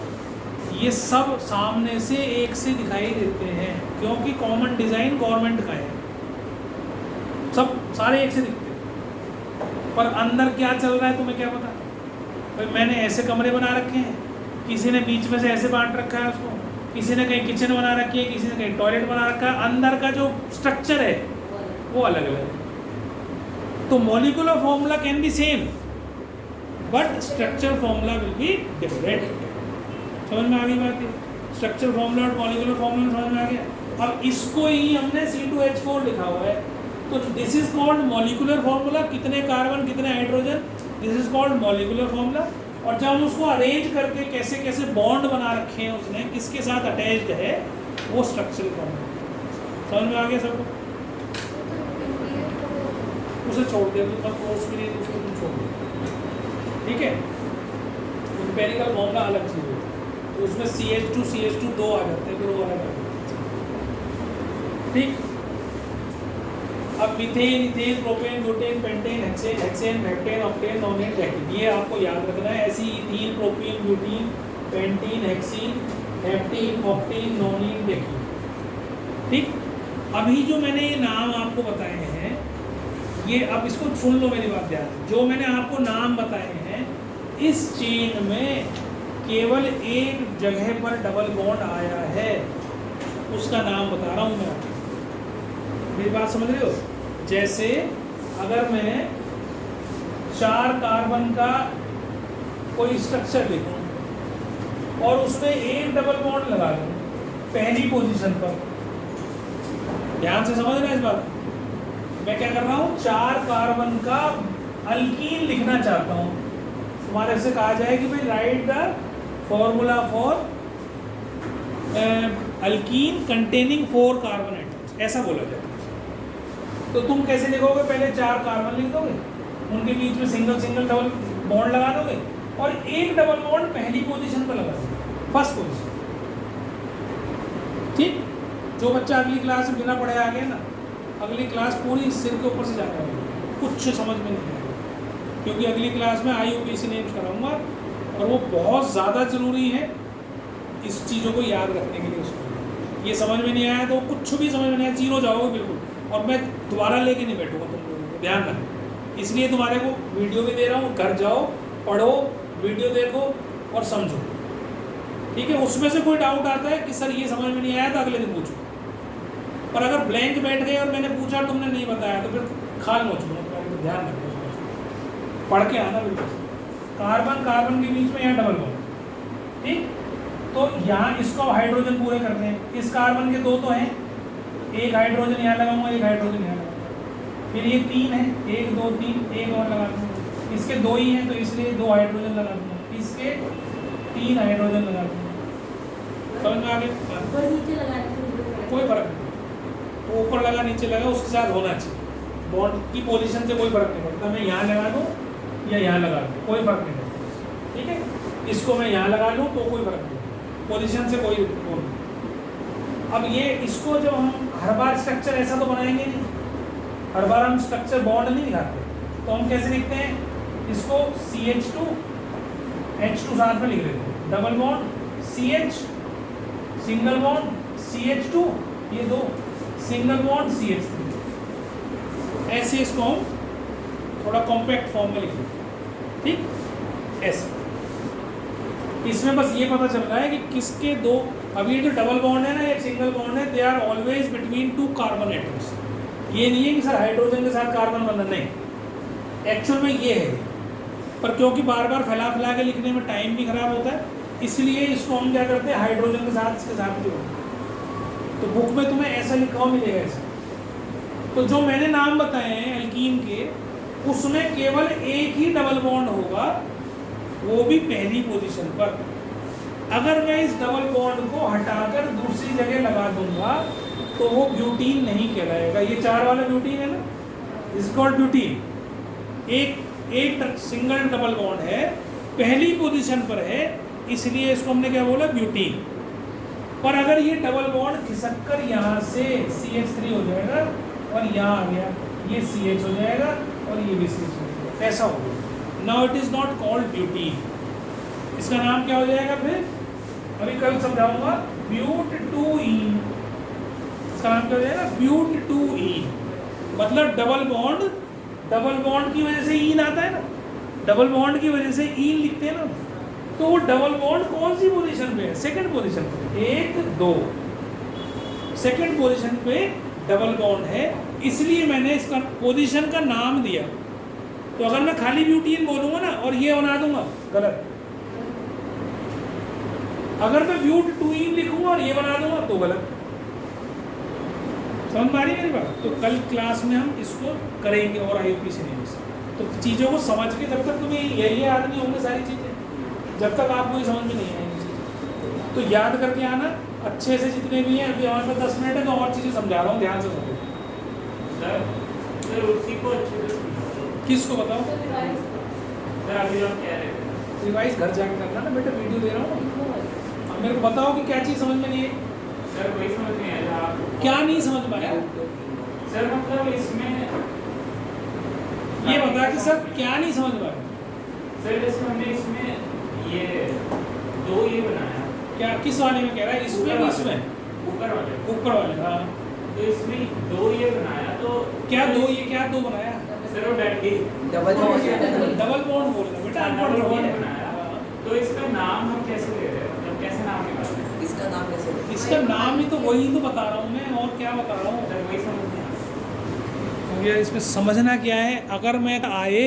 ये सब सामने से एक से दिखाई देते हैं, क्योंकि कॉमन डिजाइन गवर्नमेंट का है, सब सारे एक से दिखते हैं, पर अंदर क्या चल रहा है तुम्हें क्या पता? भाई मैंने ऐसे कमरे बना रखे हैं, किसी ने बीच में से ऐसे बांट रखा है उसको, किसी ने कहीं किचन बना रखी है, किसी ने कहीं टॉयलेट बना रखा है, अंदर का जो स्ट्रक्चर है वो अलग अलग है। तो molecular formula can be same but structure formula will be different. समझ में आ गई बात? स्ट्रक्चर फॉर्मूला और मॉलिक्यूलर फॉर्मूला समझ में आ गया। अब इसको ही हमने C2H4 लिखा हुआ है, तो this is called molecular formula, कितने कार्बन कितने hydrogen, this is called molecular formula. और जब हम उसको अरेंज करके कैसे कैसे बॉन्ड बना रखे हैं उसने, किसके साथ अटैच्ड है, वो स्ट्रक्चरल फॉर्मूला। समझ में आ गया सबको? उसे छोड़ दे, कोर्स के लिए उसको तुम छोड़ दे, ठीक है? एम्पिरिकल फॉर्मूला अलग चीज़ है, तो उसमें CH2 2 आ जाते हैं, फिर वो अलग आ जाते हैं, ठीक? अब methane, ethane, propane, butane, pentane, hexane, heptane, octane, nonane, decane, ये आपको याद रखना है। ऐसी ethene, propene, butene, pentene, hexene, heptene, octane, nonane, decane, ठीक? अभी जो मैंने ये नाम आपको बताए हैं, ये अब इसको सुन लो मेरी बात ध्यान से, जो मैंने आपको नाम बताए हैं इस चेन में केवल एक जगह पर डबल बॉन्ड आया है, उसका नाम बता रहा हूँ मैं आपको, मेरी बात समझ रहे हो? जैसे अगर मैं 4 कार्बन का कोई स्ट्रक्चर लिखूं और उसमें एक डबल बॉन्ड लगा दूं पहली पोजीशन पर, ध्यान से समझ रहे हैं इस बात? मैं क्या कर रहा हूँ, 4 कार्बन का अल्कीन लिखना चाहता हूँ, तुम्हारे से कहा जाए कि भाई right the formula for alkyne containing 4 carbon atoms, ऐसा बोला जाए। तो तुम कैसे लिखोगे, पहले 4 कार्बन लिख दोगे, उनके बीच में सिंगल डबल बॉन्ड लगा दोगे और एक डबल बॉन्ड पहली पोजीशन पर लगा दोगे, फर्स्ट पोजीशन, ठीक? जो बच्चा अगली क्लास में बिना पढ़े आ गया ना, अगली क्लास पूरी सिर के ऊपर से जाने वाली है, कुछ समझ में नहीं आएगा, क्योंकि अगली क्लास में IUPAC नेम्स कराऊंगा और वो बहुत ज़्यादा ज़रूरी है इस चीज़ों को याद रखने के लिए। उसको ये समझ में नहीं आया तो कुछ भी समझ में नहीं आया, जीरो जाओगे बिल्कुल, और मैं दोबारा लेके नहीं बैठूंगा तुम लोगों को, ध्यान रखना। इसलिए तुम्हारे को वीडियो भी दे रहा हूँ, घर जाओ पढ़ो, वीडियो देखो और समझो, ठीक है? उसमें से कोई डाउट आता है कि सर ये समझ में नहीं आया तो अगले दिन पूछो, और अगर ब्लैंक बैठ गए और मैंने पूछा और तुमने नहीं बताया तो फिर खाल नोचूंगा तुम्हारे को, ध्यान रखना, पढ़ के आना बिल्कुल। कार्बन के बीच में यहाँ डबल बॉन्ड, ठीक? तो यहाँ इसको हाइड्रोजन पूरे करते हैं, इस कार्बन के 2 तो हैं, एक हाइड्रोजन यहाँ लगाऊंगा, एक हाइड्रोजन यहाँ लगाऊंगा, फिर ये 3 है, 1 2 3, एक और लगा दूंगा, इसके 2 ही हैं तो इसलिए 2 हाइड्रोजन लगा दूंगा, इसके 3 हाइड्रोजन लगा दूंगा। समझ में आ गया? ऊपर नीचे लगाने से कोई फर्क नहीं, तो ऊपर लगा नीचे लगा उसके साथ होना चाहिए, बॉन्ड की पोजीशन से कोई फर्क नहीं पड़ता, मैं यहाँ लगा दूँ या यहाँ लगा दूँ कोई फर्क नहीं पड़ता, ठीक है? इसको मैं यहाँ लगा लूँ तो कोई फर्क नहीं, पोजीशन से कोई वो नहीं, अब ये इसको जब हम हर बार स्ट्रक्चर ऐसा तो बनाएंगे नहीं, हर बार हम स्ट्रक्चर बॉन्ड नहीं दिखाते, तो हम कैसे लिखते हैं इसको CH2 H2 साथ में लिख लेते हैं, double bond CH, single bond CH2, ये दो सिंगल बॉन्ड CH3, ऐसे इसको हम थोड़ा कॉम्पैक्ट फॉर्म में लिख लेते हैं, ठीक ऐसे। इसमें बस ये पता चल रहा है कि किसके दो, अब ये जो डबल बॉन्ड है ना, एक सिंगल बॉन्ड है, they are always between two carbon atoms. ये नहीं है कि सर हाइड्रोजन के साथ कार्बन बंधन, नहीं, एक्चुअल में ये है, पर क्योंकि बार बार फैला फैला के लिखने में टाइम भी खराब होता है, इसलिए इसको हम क्या करते हैं हाइड्रोजन के साथ इसके साथ जोड़ते हैं। तो बुक में तुम्हें ऐसा लिखा हुआ मिलेगा ऐसा। तो जो मैंने नाम बताए हैं एल्कीन के, उसमें केवल एक ही डबल बॉन्ड होगा, वो भी पहली पोजीशन पर। अगर मैं इस डबल बॉन्ड को हटाकर दूसरी जगह लगा दूंगा तो वो ब्यूटीन नहीं कहलाएगा। ये 4 वाला ब्यूटीन है ना, इज कॉल्ड ब्यूटीन। एक सिंगल डबल बॉन्ड है, पहली पोजीशन पर है, इसलिए इसको हमने क्या बोला ब्यूटीन। पर अगर ये डबल बॉन्ड खिसक कर यहाँ से CH3 हो जाएगा और यहाँ आ गया, ये CH हो जाएगा और ये भी CH हो जाएगा, ऐसा होगा। Now it is not called butene. इसका नाम क्या हो जाएगा फिर, अभी कल समझाऊंगा, ब्यूट-2-ईन। इसका नाम क्या हो जाएगा ब्यूट-2-ईन। मतलब डबल बॉन्ड की वजह से ईन आता है ना, डबल बॉन्ड की वजह से ईन लिखते हैं ना, तो वो डबल बॉन्ड कौन सी पोजीशन पे है, सेकंड पोजीशन पे, 1 2 सेकंड पोजीशन पे डबल बॉन्ड है, इसलिए मैंने इसका पोजीशन का नाम दिया। तो अगर मैं खाली ब्यूटीन बोलूँगा ना और ये बना दूंगा, गलत। अगर मैं ब्यूट-2-ईन लिखूंगा और ये बना दूंगा तो गलत। समझ पा रही मेरी बात? तो कल क्लास में हम इसको करेंगे और IUPAC नेम्स। तो चीज़ों को समझ के, जब तक तुम्हें यही याद नहीं होंगे सारी चीज़ें, जब तक आपको ये समझ में नहीं आएंगी चीज़ें, तो याद करके आना अच्छे से जितने भी हैं। अभी हमारे पास 10 मिनट है तो और चीज़ें समझा रहा हूँ, ध्यान से समझो। सर उसी को अच्छे से किसको बताओ? सर अभी हम कह रहे थे रिवाइज घर जाके करना ना बेटा, वीडियो दे रहा हूँ। अब मेरे को बताओ कि क्या चीज़ समझ में नहीं है, सर वही समझ नहीं आया आप क्या नहीं समझ पाया? सर मतलब इसमें ये बता कि सर क्या नहीं समझ पाया? सर जैसे हमने इसमें ये 2 ये बनाया, क्या किस वाले में कह रहा है, इसमें कि इसमें? ऊपर वाले, ऊपर वाले, हाँ। तो इसमें 2 ये बनाया, तो क्या दो, ये क्या दो बनाया? सर वो daddy double bond double bond बोल रहे बेटा, अनपढ़ डबल थोड़ी बॉन्ड है। बनाया, तो इसका नाम हम कैसे ले रहे हैं, मतलब कैसे नाम निकालते हैं? इसका नाम कैसे रखें? इसका नाम ही तो वही तो बता रहा हूँ मैं, और क्या बता रहा हूँ। सर वही समझ नहीं आया। तो ये इसमें समझना क्या है, अगर मैं आए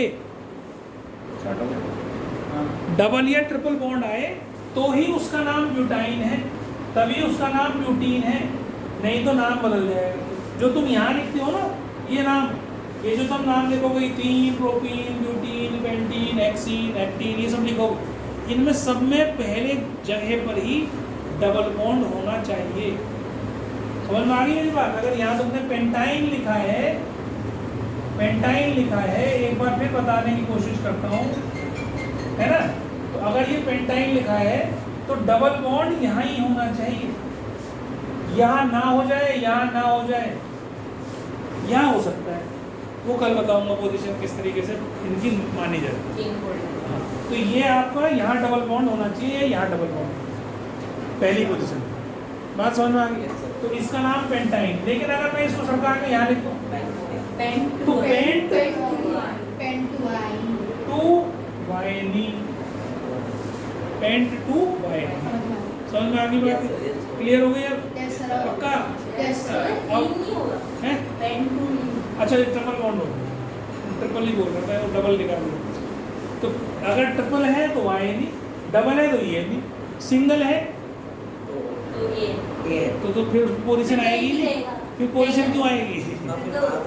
डबल या ट्रिपल बॉन्ड आए तो ही उसका नाम ब्यूटाइन है, तभी उसका नाम ब्यूटीन है, नहीं तो नाम बदल जाएगा। जो तुम यहाँ लिखते हो ना ये नाम, ये जो तुम नाम लिखोगे, ethene, propene, butene, pentene, एक्सीन, actin, ये सब लिखोगे, इनमें सब में पहले जगह पर ही डबल बॉन्ड होना चाहिए। समझ में आ गई मेरी बात? अगर यहाँ तुमने पेंटाइन लिखा है, पेंटाइन लिखा है, एक बार फिर बताने की कोशिश करता हूँ, है ना? तो अगर ये पेंटाइन लिखा है तो डबल बॉन्ड यहाँ ही होना चाहिए, यहाँ ना हो जाए, यहाँ ना हो जाए, यहाँ हो सकता है। वो कल बताऊंगा पोजीशन किस तरीके से इनकी मानी जाती है। हाँ, तो ये आपका यहाँ डबल बॉन्ड होना चाहिए, यहाँ डबल बॉन्ड पहली पोजीशन। बात समझ में आ गई? तो इसका नाम पेंटाइन, लेकिन अगर मैं इसको सरकार के यहाँ लिखूँ तो पेंट टू वाइनी, समझ में आ गई बात? क्लियर हो गई अब? पक्का? अब है? अच्छा ये ट्रिपल बॉन्ड हो, ट्रिपल ही बोल रहा था, डबल निकाल लो। तो अगर ट्रिपल है तो वाइनी, डबल है तो ये नहीं, सिंगल है तो फिर पोजीशन आएगी नहीं। फिर पोजीशन क्यों आएगी?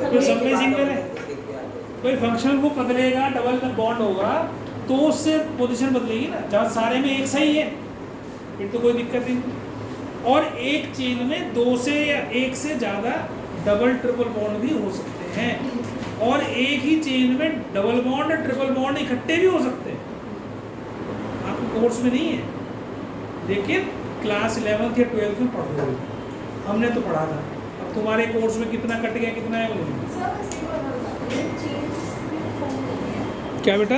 फिर सब में सिंगल है, कोई फंक्शनल ग्रुप बदलेगा, डबल में बॉन्ड होगा तो उससे पोजीशन बदलेगी ना। जहाँ सारे में एक सही है फिर तो कोई दिक्कत नहीं। और एक चेन में 2 से या 1 से ज़्यादा डबल ट्रिपल बॉन्ड भी हो सकते हैं, और एक ही चेन में डबल बॉन्ड और ट्रिपल बॉन्ड इकट्ठे भी हो सकते हैं। आपके कोर्स में नहीं है, लेकिन क्लास 11th या 12th में पढ़ोगे। हमने तो पढ़ा था। अब तुम्हारे कोर्स में कितना कट गया कितना है वो नहीं। सर बस एक बार बता दीजिए, चेंज भी कम नहीं है। क्या बेटा?